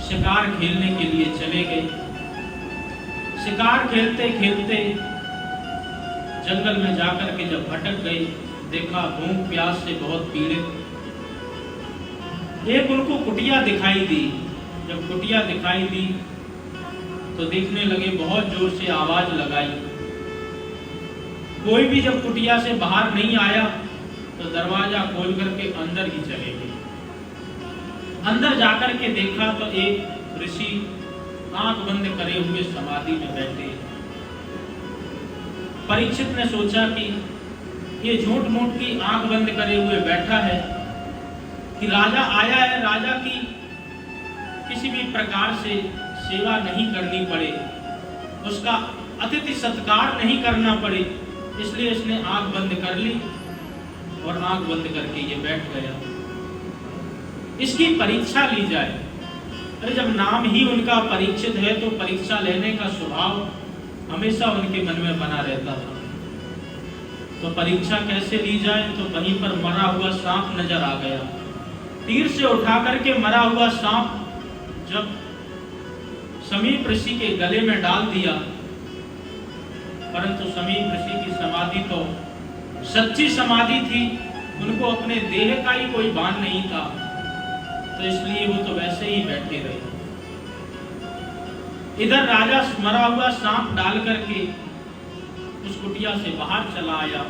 शिकार खेलने के लिए चले गए। शिकार खेलते खेलते जंगल में जाकर के जब भटक गए, देखा भूख प्यास से बहुत पीड़ित। एक उनको कुटिया दिखाई दी। जब कुटिया दिखाई दी तो देखने लगे, बहुत जोर से आवाज लगाई। कोई भी जब कुटिया से बाहर नहीं आया तो दरवाजा खोल करके अंदर ही चले गए। अंदर जाकर के देखा तो एक ऋषि आंख बंद करे हुए समाधि में बैठे। परीक्षित ने सोचा कि ये झूठ मूठ की आंख बंद करे हुए बैठा है कि राजा आया है, राजा की किसी भी प्रकार से सेवा नहीं करनी पड़े, उसका अतिथि सत्कार नहीं करना पड़े, इसलिए इसने आंख बंद कर ली और आंख बंद करके ये बैठ गया। इसकी परीक्षा ली जाए। अरे जब नाम ही उनका परीक्षित है तो परीक्षा लेने का स्वभाव हमेशा उनके मन में बना रहता था। तो परीक्षा कैसे ली जाए, तो वहीं पर मरा हुआ सांप नजर आ गया। तीर से उठा करके मरा हुआ सांप जब समीप ऋषि के गले में डाल दिया, परंतु समीप ऋषि की समाधि तो सच्ची समाधि थी, उनको अपने देह का ही कोई भान नहीं था, तो इसलिए वो तो वैसे ही बैठे रहे। इधर राजा मरा हुआ सांप डाल करके उस कुटिया से बाहर चला आया।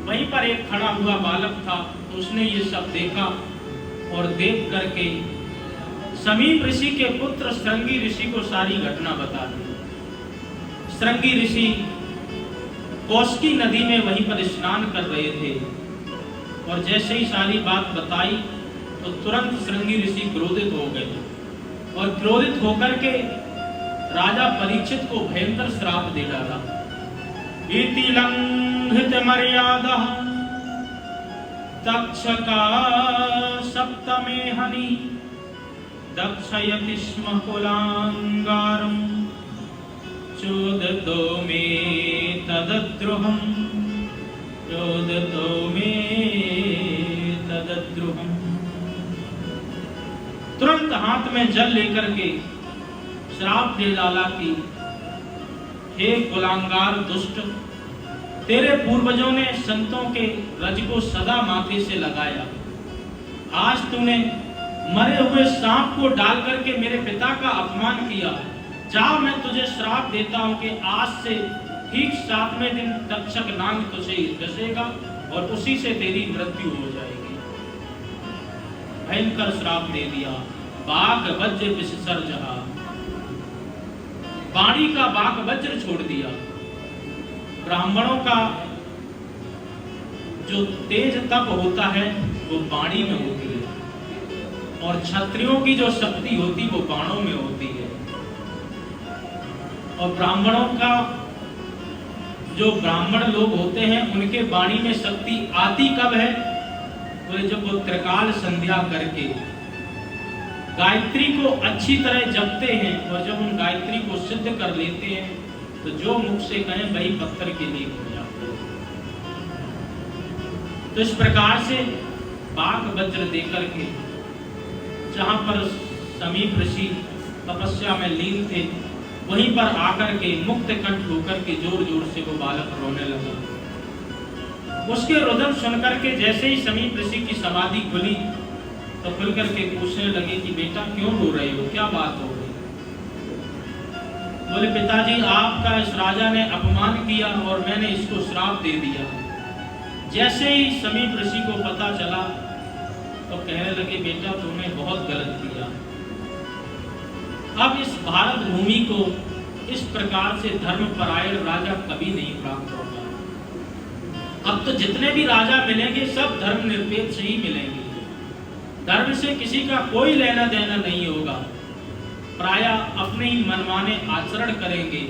वहीं पर एक खड़ा हुआ बालक था, तो उसने ये सब देखा और देख करके समीप ऋषि के पुत्र श्रृंगी ऋषि को सारी घटना बता दी। श्रृंगी ऋषि कौशिकी नदी में वहीं पर स्नान कर रहे थे, और जैसे ही सारी बात बताई तो तुरंत श्रृंगी ऋषि क्रोधित हो गए, और क्रोधित होकर के राजा परीक्षित को भयंकर श्राप दे डाला। इति लंघित मर्यादा तक्षका सप्तमे हनि दक्षयति स्म कुलांगारं चोदतो मे तदद्रुहम् चोदतो मे तदद्रुहम्। तुरंत हाथ में जल लेकर के श्राप दे डाला कि हे कुलांगार दुष्ट, तेरे पूर्वजों ने संतों के रज को सदा माथे से लगाया, आज तूने मरे हुए सांप को डाल करके मेरे पिता का अपमान किया। जा, मैं तुझे श्राप देता हूं कि आज से ठीक 7वें दिन तक्षक नाग तुझे डसेगा और उसी से तेरी मृत्यु हो जाएगी। भयंकर श्राप दे दिया। बाघ वज्र विसर्जहा, वाणी का बाघ वज्र छोड़ दिया। ब्राह्मणों का जो तेज तप होता है वो वाणी में होती है, और क्षत्रियों की जो शक्ति होती वो बाणों में होती है। और ब्राह्मणों का जो ब्राह्मण लोग होते हैं उनके वाणी में शक्ति आती कब है? बोले जब वो त्रिकाल संध्या करके गायत्री को अच्छी तरह जपते हैं, और जब उन गायत्री को सिद्ध कर लेते हैं तो जो मुख से कहें वही पत्थर के लिए हो जाते हैं। तो इस प्रकार से बाघ वज्र देकर के जहां पर समीप ऋषि तपस्या में लीन थे, वहीं पर आकर के मुक्त कंठ होकर के जोर जोर से वो बालक रोने लगा। उसके रुदन सुनकर के जैसे ही समीप ऋषि की समाधि खुली तो खुल करके पूछने लगे कि बेटा क्यों रो रहे हो, क्या बात हो गई? बोले पिताजी, आपका इस राजा ने अपमान किया और मैंने इसको श्राप दे दिया। जैसे ही समीप ऋषि को पता चला तो कहने लगे बेटा तुमने बहुत गलत किया। अब इस भारत भूमि को इस प्रकार से धर्मपरायण राजा कभी नहीं प्राप्त होगा। अब तो जितने भी राजा मिलेंगे सब धर्मनिरपेक्ष ही मिलेंगे, धर्म से किसी का कोई लेना देना नहीं होगा। प्राय अपने ही मनमाने आचरण करेंगे,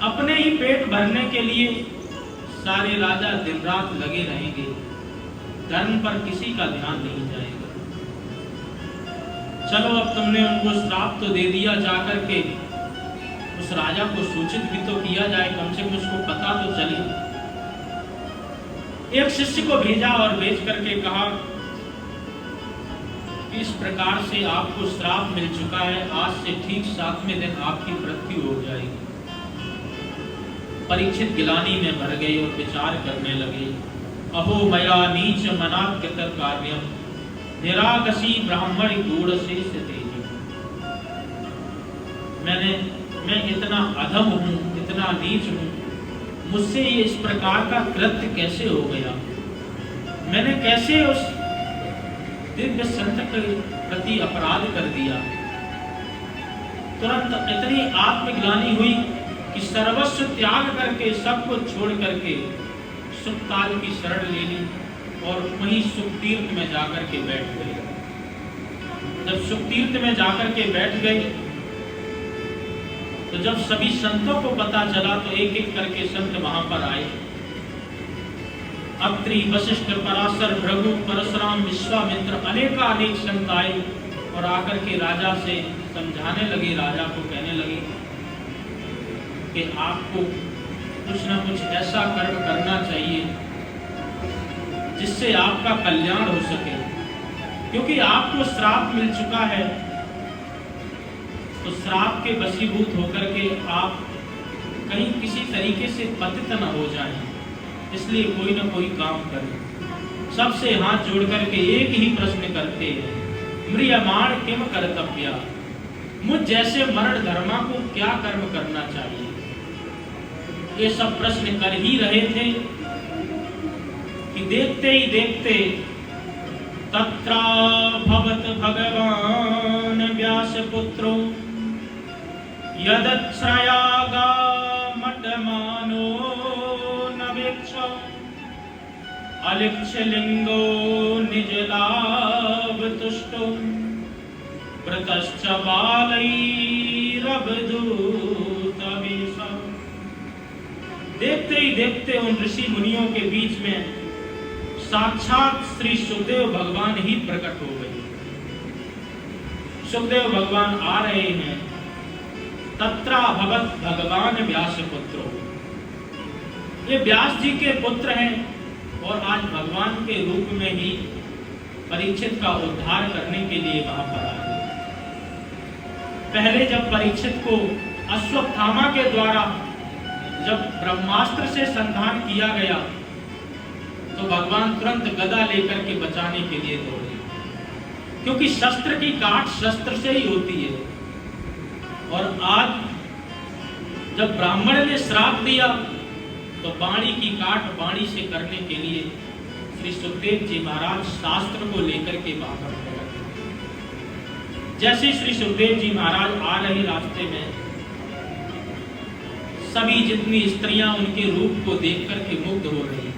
अपने ही पेट भरने के लिए सारे राजा दिन रात लगे रहेंगे, धर्म पर किसी का ध्यान नहीं जाएगा। चलो अब तुमने उनको श्राप तो दे दिया, जाकर के उस राजा को सूचित भी तो किया जाए, कम से कम उसको पता तो चले। एक शिष्य को भेजा और भेज करके कहा कि इस प्रकार से आपको श्राप मिल चुका है, आज से ठीक 7वें दिन आपकी मृत्यु हो जाएगी। परीक्षित गिलानी में भर गए और विचार करने लगे, अहो मया नीच मनाकृत कार्यम निरागसी ब्राह्मण गूढ़ शेष तेजी। मैं इतना अधम हूँ, इतना नीच हूँ, मुझसे ये इस प्रकार का कृत्य कैसे हो गया? मैंने कैसे उस दिव्य संत के प्रति अपराध कर दिया? तुरंत इतनी आत्मग्लानि हुई कि सर्वस्व त्याग करके सब कुछ छोड़ करके सुखताल की शरण ले ली और वहीं सुखतीर्थ में जाकर के बैठ गए। जब सुखतीर्थ में जाकर के बैठ गए तो जब सभी संतों को पता चला तो एक एक करके संत वहां पर आए। अत्रि, वशिष्ठ, पराशर, भृगु, परशुराम, विश्वामित्र अनेक संत आए और आकर के राजा से समझाने लगे, राजा को कहने लगे कि आपको कुछ न कुछ ऐसा कर्म करना चाहिए जिससे आपका कल्याण हो सके, क्योंकि आपको श्राप मिल चुका है। तो श्राप के वशीभूत होकर के आप कहीं किसी तरीके से पतित न हो जाएं, इसलिए कोई ना कोई काम करें। सबसे हाथ जोड़ करके एक ही प्रश्न करते हैं, म्रियमाण किम कर्तव्या, मुझ जैसे मरण धर्मा को क्या कर्म करना चाहिए। ये सब प्रश्न कर ही रहे थे कि देखते ही देखते तत्रा भवत भगवान व्यास पुत्रो यदच्छ्रयागा मटमानो नवेक्ष अलिक्षलिंगो निज लाभ तुष्टो व्रतश्च बालैरवधूतवेशः। देखते ही देखते उन ऋषि मुनियों के बीच में साक्षात श्री सुखदेव भगवान ही प्रकट हो गए। सुखदेव भगवान आ रहे हैं। तत्रा भवत भगवान व्यास पुत्रो, ये व्यास जी के पुत्र हैं और आज भगवान के रूप में ही परीक्षित का उद्धार करने के लिए वहां पर आए। पहले जब परीक्षित को अश्वत्थामा के द्वारा जब ब्रह्मास्त्र से संधान किया गया तो भगवान तुरंत गदा लेकर के बचाने के लिए दौड़े, क्योंकि शस्त्र की काट शस्त्र से ही होती है। और आज जब ब्राह्मण ने श्राप दिया तो वाणी की काट वाणी से करने के लिए श्री सुखदेव जी महाराज शास्त्र को लेकर के वहां पर गए। जैसे श्री सुखदेव जी महाराज आ रहे रास्ते में सभी जितनी स्त्रियां उनके रूप को देख करके मुग्ध हो रही,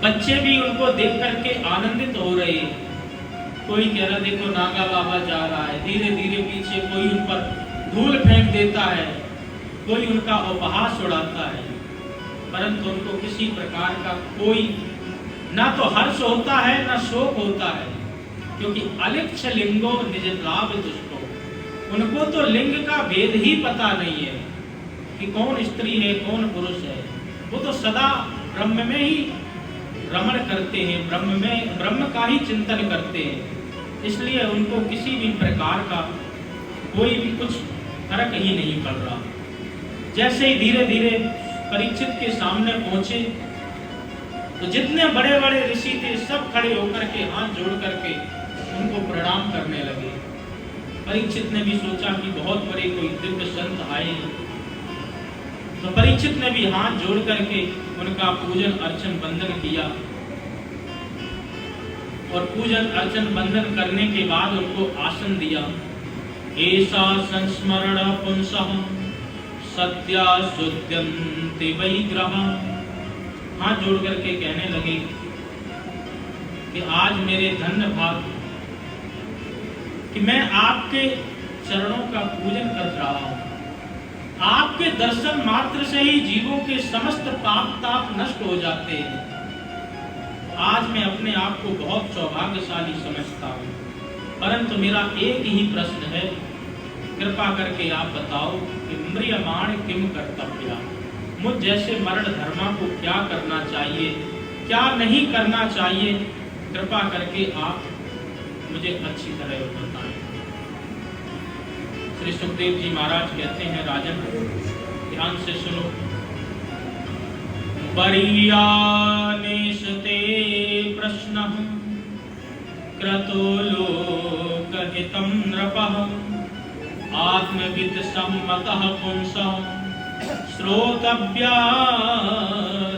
बच्चे भी उनको देख करके आनंदित हो रहे। कोई कह रहा देखो नागा बाबा जा रहा है, धीरे धीरे पीछे कोई उन पर धूल फेंक देता है, कोई उनका उपहास उड़ाता है, परंतु उनको किसी प्रकार का कोई ना तो हर्ष होता है ना शोक होता है, क्योंकि अलिक्ष लिंगो निज लाभ दुष्टो, उनको तो लिंग का भेद ही पता नहीं है कि कौन स्त्री है कौन पुरुष है। वो तो सदा ब्रह्म में ही रमण करते हैं, ब्रह्म का ही चिंतन करते हैं, इसलिए उनको किसी भी प्रकार का कोई भी कुछ फर्क ही नहीं पड़ रहा। जैसे ही धीरे धीरे परीक्षित के सामने पहुंचे तो जितने बड़े बड़े ऋषि थे सब खड़े होकर के हाथ जोड़ करके उनको प्रणाम करने लगे। परीक्षित ने भी सोचा कि बहुत बड़े कोई दिव्य संत आए, तो परीक्षित ने भी हाथ जोड़ करके उनका पूजन अर्चन बंदन किया। और पूजन अर्चन बंदन करने के बाद उनको आसन दिया। ऐसा संस्मरण पुंसः सत्या सुद्यन्ति वैग्रह, हाथ जोड़ करके कहने लगे कि आज मेरे धन्य भाग कि मैं आपके चरणों का पूजन कर रहा हूं। आपके दर्शन मात्र से ही जीवों के समस्त पाप ताप नष्ट हो जाते हैं। आज मैं अपने आप को बहुत सौभाग्यशाली समझता हूं, परंतु मेरा एक ही प्रश्न है, कृपा करके आप बताओ कि म्रियमाण किम कर्तव्या, मुझ जैसे मरण धर्मा को क्या करना चाहिए, क्या नहीं करना चाहिए, कृपा करके आप मुझे अच्छी तरह बताएं। श्री सुखदेव जी महाराज कहते हैं, राजन ध्यान से सुनो। बरीयानेशते प्रश्नः क्रतो लोकहितं नृपः आत्मविद सम्मतः पुंसः श्रोतव्या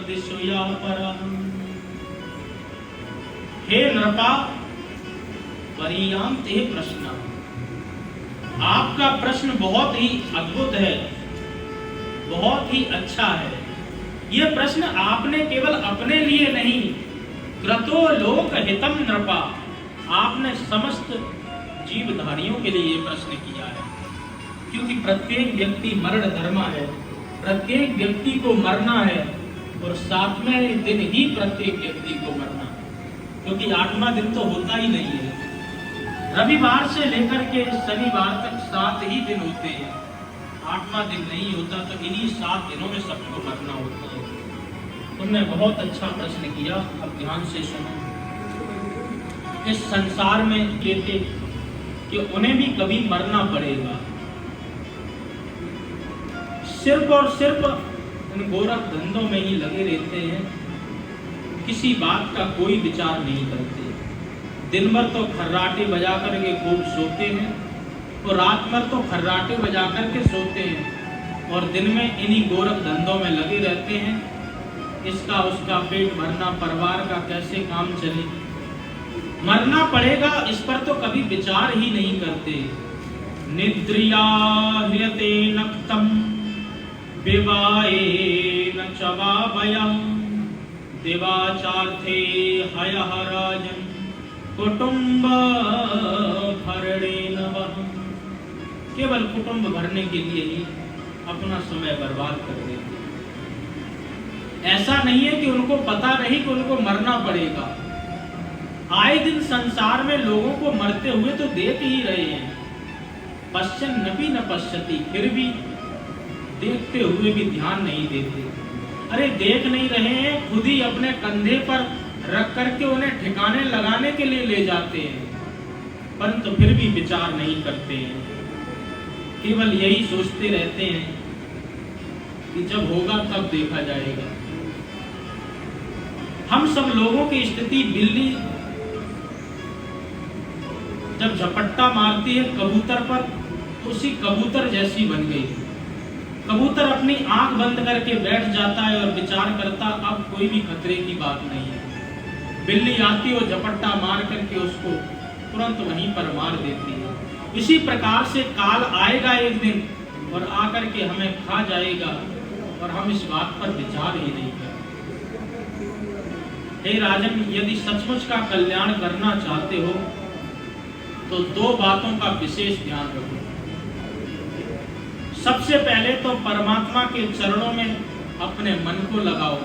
दिशुया परः। हे नृपा, बरीयांते प्रश्न, आपका प्रश्न बहुत ही अद्भुत है, बहुत ही अच्छा है। ये प्रश्न आपने केवल अपने लिए नहीं, क्रतो लोक हितम नृपा, आपने समस्त जीवधारियों के लिए ये प्रश्न किया है। क्योंकि प्रत्येक व्यक्ति मरण धर्मा है, प्रत्येक व्यक्ति को मरना है और 7वें दिन ही प्रत्येक व्यक्ति को मरना, क्योंकि 8वां दिन तो होता ही नहीं है। रविवार से लेकर के शनिवार तक 7 ही दिन होते हैं, 8वां दिन नहीं होता, तो इन्हीं 7 दिनों में सबको मरना होता है। तुमने बहुत अच्छा प्रश्न किया। अब ध्यान से सुनो। इस संसार में कहते कि उन्हें भी कभी मरना पड़ेगा। सिर्फ और सिर्फ इन गोरख धंधों में ही लगे रहते हैं, किसी बात का कोई विचार नहीं करते। दिन भर तो खर्राटे बजा करके खूब सोते हैं और रात भर तो खर्राटे बजा करके सोते हैं और दिन में इन्हीं गोरख धंधों में लगे रहते हैं। इसका उसका पेट भरना, परिवार का कैसे काम चले, मरना पड़ेगा, इस पर तो कभी विचार ही नहीं करते। निद्रिया ह्रियते नक्तम विवाहे न चवाभयं देवाचार्थे हयः राजन् कुटुंब भरणे नवः। केवल कुटुंब भरने के लिए ही अपना समय बर्बाद कर देते। ऐसा नहीं है कि उनको पता नहीं कि उनको मरना पड़ेगा। आए दिन संसार में लोगों को मरते हुए तो देख ही रहे हैं। पश्चन नपि न पश्यति, फिर भी देखते हुए भी ध्यान नहीं देते। अरे देख नहीं रहे हैं, खुद ही अपने कंधे पर रख करके उन्हें ठिकाने लगाने के लिए ले जाते हैं, परंतु फिर भी विचार नहीं करते हैं। केवल यही सोचते रहते हैं कि जब होगा तब देखा जाएगा। हम सब लोगों की स्थिति बिल्ली जब झपट्टा मारती है कबूतर पर, तो उसी कबूतर जैसी बन गई। कबूतर अपनी आंख बंद करके बैठ जाता है और विचार करता अब कोई भी खतरे की बात नहीं है। बिल्ली आती और झपट्टा मार करके उसको तुरंत वहीं पर मार देती है। इसी प्रकार से काल आएगा एक दिन और आकर के हमें खा जाएगा और हम इस बात पर विचार ही नहीं करें। हे राजन, यदि सचमुच का कल्याण करना चाहते हो तो दो बातों का विशेष ध्यान रखो। सबसे पहले तो परमात्मा के चरणों में अपने मन को लगाओ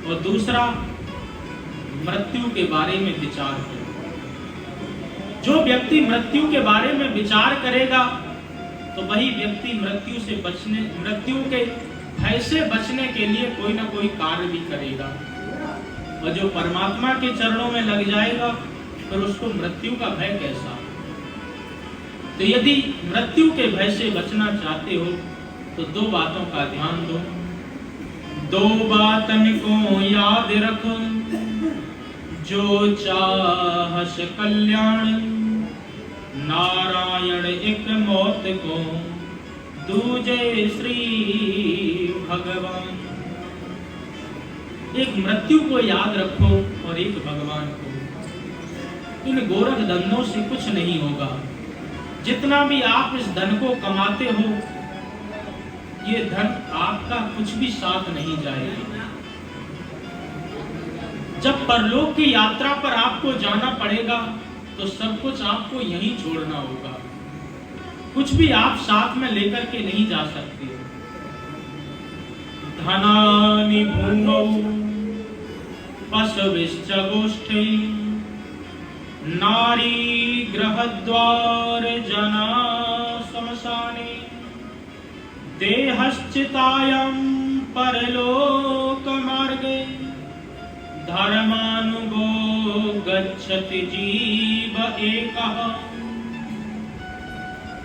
और दूसरा मृत्यु के बारे में विचार करो। जो व्यक्ति मृत्यु के बारे में विचार करेगा तो वही व्यक्ति मृत्यु के भय से बचने के लिए कोई ना कोई कार्य भी करेगा। और जो परमात्मा के चरणों में लग जाएगा फिर उसको मृत्यु का भय कैसा। तो यदि मृत्यु के भय से बचना चाहते हो तो दो बातों का ध्यान दो। दो बातन को याद रखो, जो चाहस कल्याण, नारायण एक मौत को, दूजे श्री भगवान। एक मृत्यु को याद रखो और एक भगवान को। इन गोरख धंधों से कुछ नहीं होगा। जितना भी आप इस धन को कमाते हो, ये धन आपका कुछ भी साथ नहीं जाएगा। जब परलोक की यात्रा पर आपको जाना पड़ेगा तो सब कुछ आपको यहीं छोड़ना होगा। कुछ भी आप साथ में लेकर के नहीं जा सकते। धनानि भूमौ पशविश्च गोष्ठे, नारी गृहद्वार जना श्मशाने, देहश्चितायां परलोक मार्गे, धर्मानुगो गच्छति जीव एकः।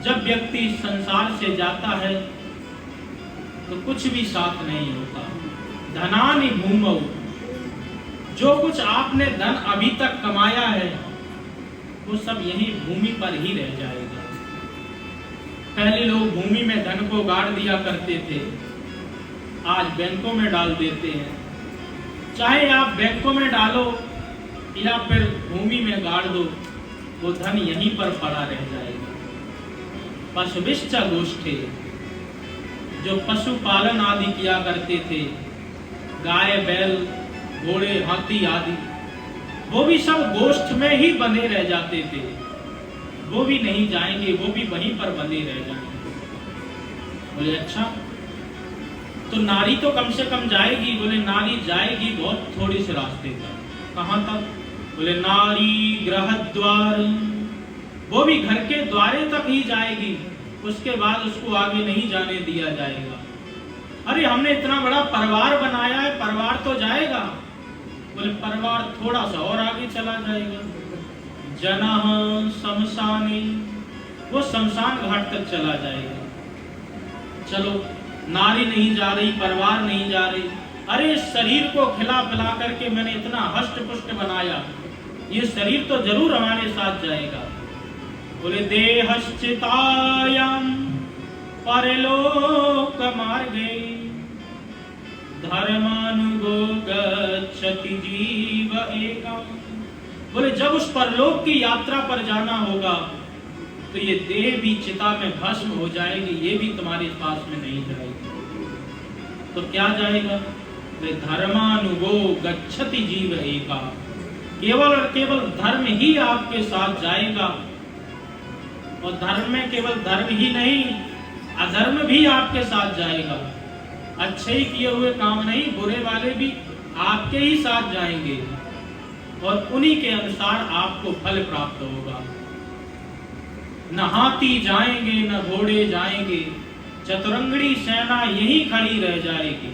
जब व्यक्ति संसार से जाता है तो कुछ भी साथ नहीं होता। धनानि भूमौ, जो कुछ आपने धन अभी तक कमाया है वो सब यही भूमि पर ही रह जाएगा। पहले लोग भूमि में धन को गाड़ दिया करते थे, आज बैंकों में डाल देते हैं। चाहे आप बैंकों में डालो या फिर भूमि में गाड़ दो, वो धन यहीं पर पड़ा रह जाएगा। पशुविश्च गोष्ठे, जो पशुपालन आदि किया करते थे, गाय बैल घोड़े हाथी आदि, वो भी सब गोष्ठ में ही बंधे रह जाते थे। वो भी नहीं जाएंगे, वो भी वहीं पर बंधे रह जाएंगे। बोले अच्छा, तो नारी तो कम से कम जाएगी। बोले नारी जाएगी बहुत थोड़ी से रास्ते तक। कहाँ तक? बोले नारी गृहद्वार, वो भी घर के द्वारे तक ही जाएगी, उसके बाद उसको आगे नहीं जाने दिया जाएगा। अरे हमने इतना बड़ा परिवार बनाया है, परिवार तो जाएगा। बोले परिवार थोड़ा सा और आगे चला जाएगा। जनः शमशाने, वो शमशान घाट तक चला जाएगा। चलो नारी नहीं जा रही, परिवार नहीं जा रही, अरे शरीर को खिला पिला करके मैंने इतना हष्ट पुष्ट बनाया, ये शरीर तो जरूर हमारे साथ जाएगा। बोले देहश्चितायाम परलोक मार्गे धर्मानुगो गच्छति जीव एकम। बोले जब उस परलोक की यात्रा पर जाना होगा तो ये देह भी चिता में भस्म हो जाएगी, ये भी तुम्हारे पास में नहीं जाएगी। तो क्या जाएगा? धर्मानुगो गच्छति जीव एका, केवल और केवल धर्म ही आपके साथ जाएगा। और धर्म में केवल धर्म ही नहीं, अधर्म भी आपके साथ जाएगा। अच्छे ही किए हुए काम नहीं, बुरे वाले भी आपके ही साथ जाएंगे और उन्हीं के अनुसार आपको फल प्राप्त होगा। न हाथी जाएंगे न घोड़े जाएंगे, चतुरंगड़ी सेना यही खड़ी रह जाएगी।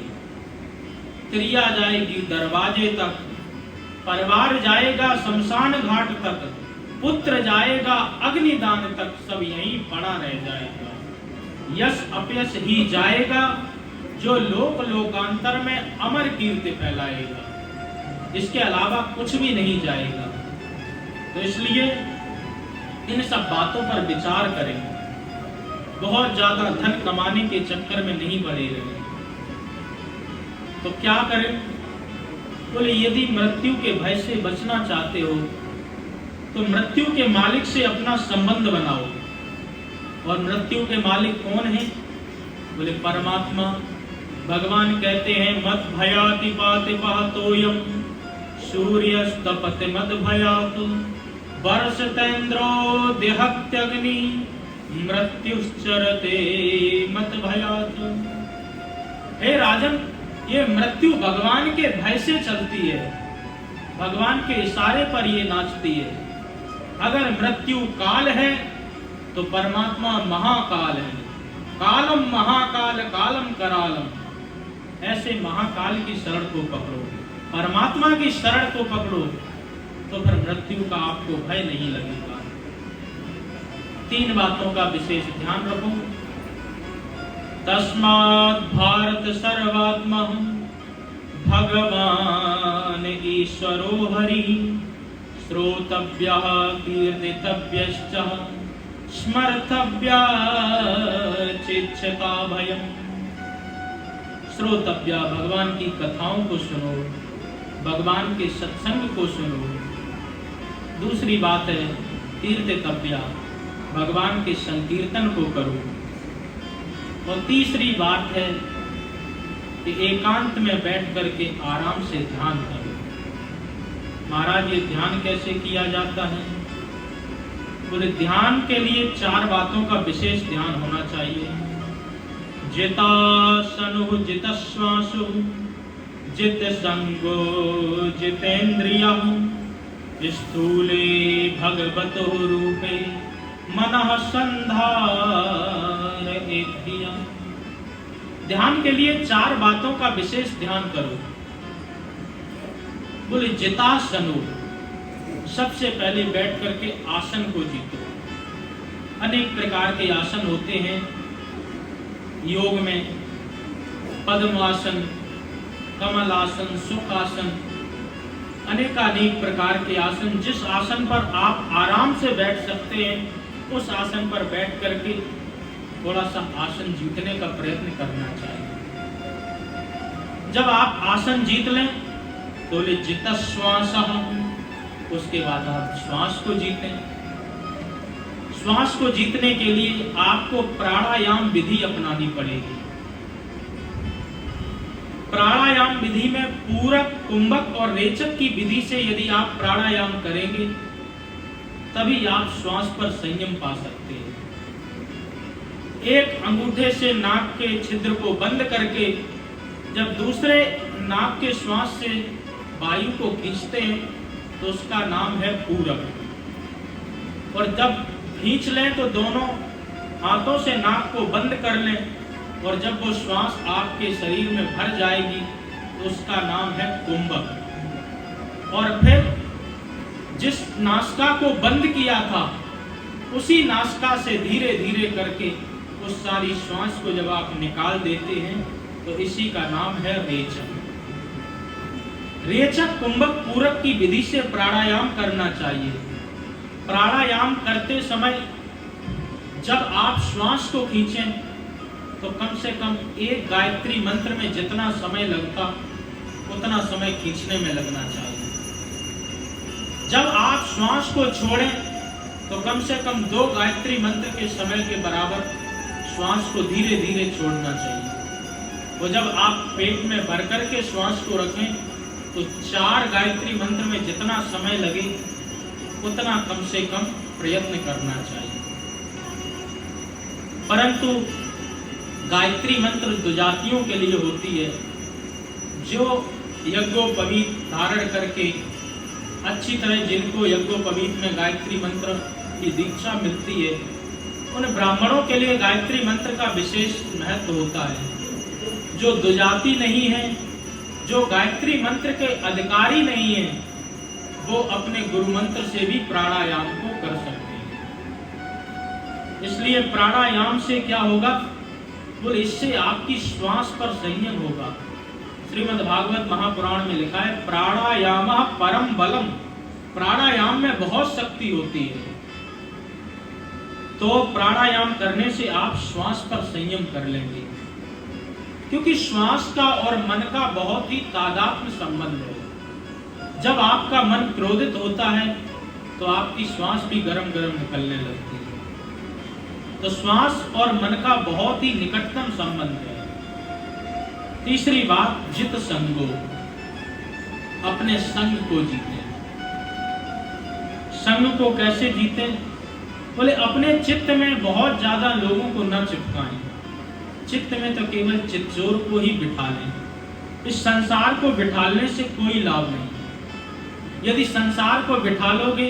स्त्रियां जाएगी दरवाजे तक, परिवार जाएगा शमशान घाट तक, पुत्र जाएगा अग्निदान तक, सब यहीं पड़ा रह जाएगा। यश अपयश ही जाएगा जो लोक लोकांतर में अमर कीर्ति फैलाएगा, इसके अलावा कुछ भी नहीं जाएगा। तो इसलिए इन सब बातों पर विचार करें, बहुत ज्यादा धन कमाने के चक्कर में नहीं पड़े रहे। तो क्या करें? बोले यदि मृत्यु के भय से बचना चाहते हो तो मृत्यु के मालिक से अपना संबंध बनाओ। और मृत्यु के मालिक कौन है? बोले परमात्मा। भगवान कहते हैं मद भयाति पाति पातोयम सूर्यस्तपति मद भयात वर्षतेन्द्रो देहत्यग्नि मृत्युश्चरते मत भयात। हे राजन, ये मृत्यु भगवान के भय से चलती है, भगवान के इशारे पर ये नाचती है। अगर मृत्यु काल है तो परमात्मा महाकाल है। कालम महाकाल कालम करालम, ऐसे महाकाल की शरण को पकड़ो, परमात्मा की शरण को पकड़ो, तो फिर मृत्यु का आपको भय नहीं लगेगा। 3 बातों का विशेष ध्यान रखो। तस्मात् भारत सर्वात्मा भगवान ईश्वरो हरि श्रोतव्यः कीर्तितव्यश्च स्मर्तव्या चिच्छता भयम्। श्रोतव्या, भगवान की कथाओं को सुनो, भगवान के सत्संग को सुनो। दूसरी बात है कीर्तितव्या, भगवान के संकीर्तन को करो। और तीसरी बात है कि एकांत में बैठ करके आराम से ध्यान करो। महाराज, ये ध्यान कैसे किया जाता है? बोले ध्यान के लिए 4 बातों का विशेष ध्यान होना चाहिए। जितासनु जितश्वासु जित संगो जितेन्द्रियः स्थूले भगवतो रूपे मनः संधार एत्य। ध्यान के लिए 4 बातों का विशेष ध्यान करो। बोले जितासनु, सबसे पहले बैठ करके आसन को जीतो। अनेक प्रकार के आसन होते हैं योग में, पद्मासन, कमलासन, सुखासन, अनेकानेक प्रकार के आसन। जिस आसन पर आप आराम से बैठ सकते हैं उस आसन पर बैठ करके थोड़ा सा आसन जीतने का प्रयत्न करना चाहिए। जब आप आसन जीत लें तो ले जिता श्वास, उसके बाद आप श्वास को जीतें। श्वास को जीतने के लिए आपको प्राणायाम विधि अपनानी पड़ेगी। प्राणायाम विधि में पूरक, कुंभक और रेचक की विधि से यदि आप प्राणायाम करेंगे तभी आप श्वास पर संयम पा सकते हैं। एक अंगूठे से नाक के छिद्र को बंद करके जब दूसरे नाक के श्वास से वायु को खींचते हैं तो उसका नाम है पूरक। और जब खींच लें तो दोनों हाथों से नाक को बंद कर लें और जब वो श्वास आपके शरीर में भर जाएगी तो उसका नाम है कुंभक। और फिर जिस नासिका को बंद किया था उसी नासिका से धीरे धीरे करके उस सारी श्वास को जब आप निकाल देते हैं तो इसी का नाम है रेचक। रेचक कुंभक पूरक की विधि से प्राणायाम करना चाहिए। प्राणायाम करते समय जब आप श्वास को खींचें तो कम से कम एक गायत्री मंत्र में जितना समय लगता उतना समय खींचने में लगना चाहिए। जब आप श्वास को छोड़ें तो कम से कम 2 गायत्री मंत्र के समय के बराबर श्वास को धीरे धीरे छोड़ना चाहिए। और जब आप पेट में भर कर के श्वास को रखें तो 4 गायत्री मंत्र में जितना समय लगे उतना कम से कम प्रयत्न करना चाहिए। परंतु गायत्री मंत्र दुजातियों के लिए होती है जो यज्ञोपवीत धारण करके अच्छी तरह जिनको यज्ञोपवीत में गायत्री मंत्र की दीक्षा मिलती है उन ब्राह्मणों के लिए गायत्री मंत्र का विशेष महत्व होता है। जो दुजाति नहीं है, जो गायत्री मंत्र के अधिकारी नहीं है, वो अपने गुरु मंत्र से भी प्राणायाम को कर सकते हैं। इसलिए प्राणायाम से क्या होगा, बोले इससे आपकी श्वास पर संयम होगा। श्रीमद् भागवत महापुराण में लिखा है प्राणायाम परम बलम, प्राणायाम में बहुत शक्ति होती है। तो प्राणायाम करने से आप श्वास पर संयम कर लेंगे, क्योंकि श्वास का और मन का बहुत ही तादात्म्य संबंध है। जब आपका मन क्रोधित होता है तो आपकी श्वास भी गरम गरम निकलने लगती है। तो श्वास और मन का बहुत ही निकटतम संबंध है। तीसरी बात, जित संगो, अपने संग को जीते। संग को कैसे जीते, बोले अपने चित्त में बहुत ज्यादा लोगों को न चिपकाएं। चित्त में तो केवल चित्तचोर को ही बिठा लें। इस संसार को बिठाने से कोई लाभ नहीं। यदि संसार को बिठा लोगे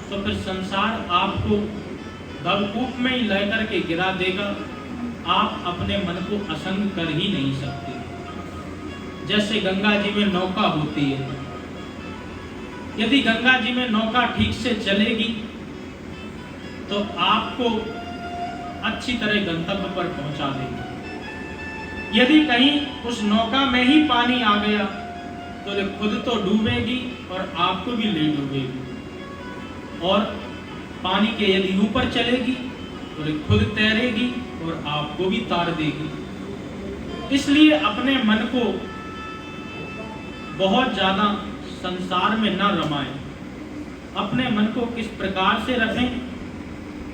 तो फिर संसार आपको दबकूप में ही लेकर के गिरा देगा। आप अपने मन को असंग कर ही नहीं सकते। जैसे गंगा जी में नौका होती है, यदि गंगा जी में नौका ठीक से चलेगी तो आपको अच्छी तरह गंतव्य पर पहुंचा देगी। यदि कहीं उस नौका में ही पानी आ गया तो खुद तो डूबेगी और आपको भी ले डूबेगी। और पानी के यदि ऊपर चलेगी तो खुद तैरेगी और आपको भी तार देगी। इसलिए अपने मन को बहुत ज्यादा संसार में न रमाएं। अपने मन को किस प्रकार से रखें,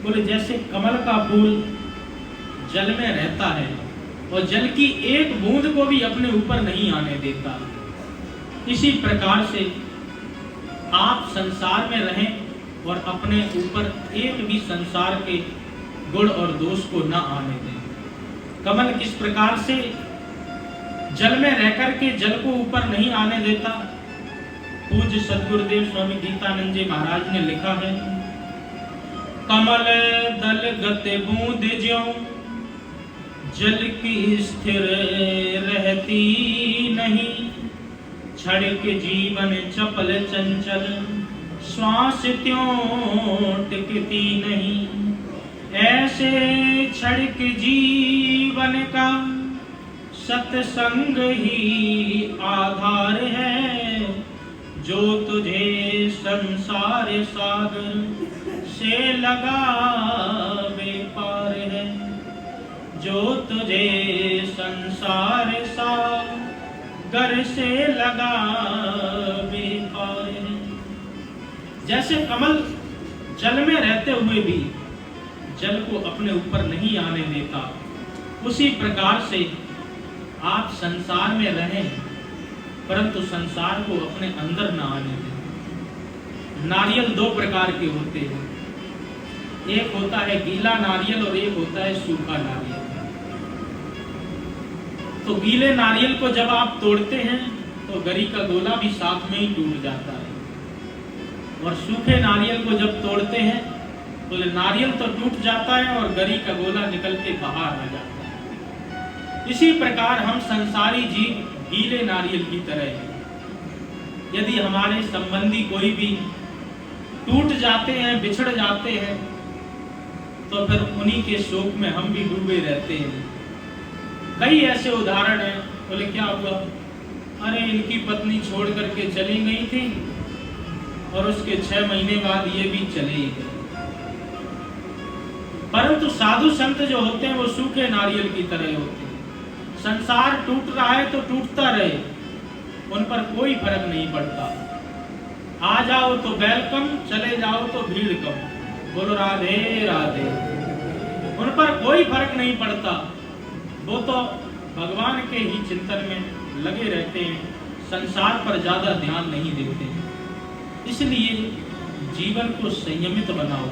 बोले जैसे कमल का फूल जल में रहता है और जल की एक बूंद को भी अपने ऊपर नहीं आने देता, इसी प्रकार से आप संसार में रहें और अपने ऊपर एक भी संसार के गुण और दोष को न आने दें। कमल किस प्रकार से जल में रहकर के जल को ऊपर नहीं आने देता, पूज्य सद्गुरुदेव स्वामी गीतानंद जी महाराज ने लिखा है, कमल दल गते बूंद ज्यों जल की स्थिर रहती नहीं, क्षणिक जीवन चपल चंचल श्वास त्यों टिकती नहीं। ऐसे क्षणिक जीवन का सत्संग ही आधार है, जो तुझे संसार सागर से लगा बेपार है, जो तुझे संसार सागर से लगा बेपार है। जैसे कमल जल में रहते हुए भी जल को अपने ऊपर नहीं आने देता, उसी प्रकार से आप संसार में रहें परंतु संसार को अपने अंदर न आने दें। नारियल 2 प्रकार के होते हैं, एक होता है गीला नारियल और एक होता है सूखा नारियल। तो गीले नारियल को जब आप तोड़ते हैं तो गरी का गोला भी साथ में ही टूट जाता है, और सूखे नारियल को जब तोड़ते हैं तो नारियल तो टूट जाता है और गरी का गोला निकल के बाहर आ जाता है। इसी प्रकार हम संसारी जीव गीले नारियल की तरह हैं। यदि हमारे संबंधी कोई भी टूट जाते हैं, बिछड़ जाते हैं, तो फिर उन्हीं के शोक में हम भी डूबे रहते हैं। कई ऐसे उदाहरण हैं। बोले क्या हुआ? अरे इनकी पत्नी छोड़ करके चली गई थी और उसके 6 महीने बाद ये भी चले गए। परंतु साधु संत जो होते हैं वो सूखे नारियल की तरह होते हैं। संसार टूट रहा है तो टूटता रहे, उन पर कोई फर्क नहीं पड़ता। आ जाओ तो वेलकम, चले जाओ तो भीड़ कम। बोलो राधे राधे। उन पर कोई फर्क नहीं पड़ता, वो तो भगवान के ही चिंतन में लगे रहते हैं, संसार पर ज्यादा ध्यान नहीं देते। इसलिए जीवन को संयमित बनाओ।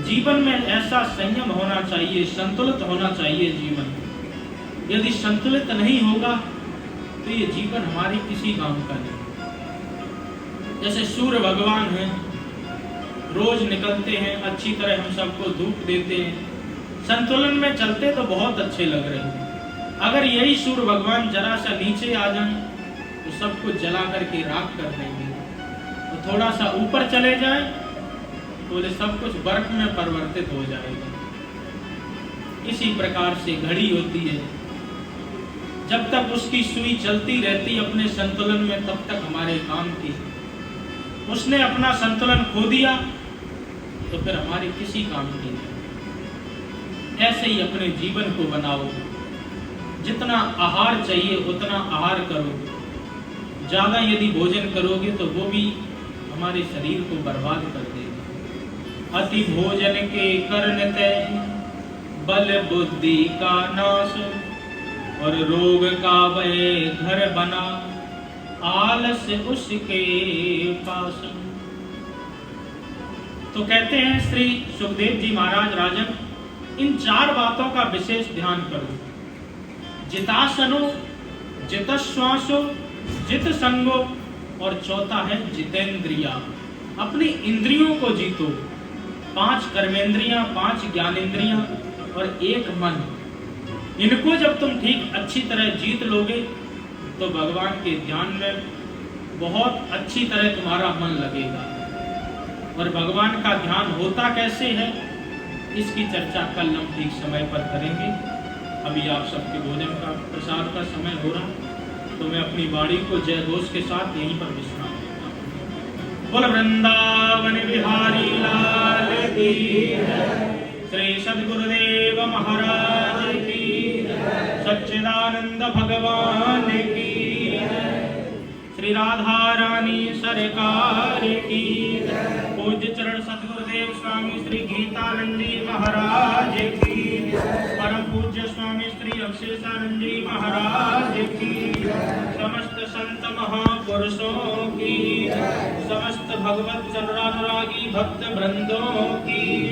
जीवन में ऐसा संयम होना चाहिए, संतुलित होना चाहिए जीवन। यदि संतुलित नहीं होगा तो ये जीवन हमारी किसी काम का नहीं। जैसे सूर्य भगवान हैं, रोज निकलते हैं, अच्छी तरह हम सबको धूप देते हैं, संतुलन में चलते तो बहुत अच्छे लग रहे हैं। अगर यही सूर्य भगवान जरा सा नीचे आ जाए तो सबको जला करके राख कर देंगे। तो थोड़ा सा ऊपर चले जाए तो बोले सब कुछ बर्फ में परिवर्तित हो जाएगा। इसी प्रकार से घड़ी होती है, जब तक उसकी सुई चलती रहती अपने संतुलन में, तब तक हमारे काम की। उसने अपना संतुलन खो दिया तो फिर हमारे किसी काम की नहीं। ऐसे ही अपने जीवन को बनाओ। जितना आहार चाहिए उतना आहार करो। ज्यादा यदि भोजन करोगे तो वो भी हमारे शरीर को बर्बाद कर देगा। अति भोजन के करन तय, बल बुद्धि का नाश, और रोग का वह घर बना, आलस उसके पास। तो कहते हैं श्री सुखदेव जी महाराज, राजन इन 4 बातों का विशेष ध्यान करो। जितासनो, जितश्वासो, जित संगो, और चौथा है जितेंद्रिया। अपनी इंद्रियों को जीतो। 5 कर्मेंद्रियां, 5 ज्ञानेंद्रियां और 1 मन। इनको जब तुम ठीक अच्छी तरह जीत लोगे तो भगवान के ध्यान में बहुत अच्छी तरह तुम्हारा मन लगेगा। और भगवान का ध्यान होता कैसे है, इसकी चर्चा कल हम ठीक समय पर करेंगे। अभी आप सबके भोजन का, प्रसाद का समय हो रहा, तो मैं अपनी वाणी को जय घोष के साथ यहीं पर विश्राम देता हूँ। बोल वृंदावन बिहारी लाल की, श्री सद्गुरुदेव महाराज की, सच्चिदानंद भगवान की, श्री राधा रानी सरकार की, पूज्य चरण सद्गुरुदेव स्वामी श्री गीतानंद जी महाराज की, परम पूज्य स्वामी श्री अवशेषानंद जी महाराज की, समस्त संत महापुरुषों की, समस्त भगवत चरणानुरागी भक्त वृंदों की,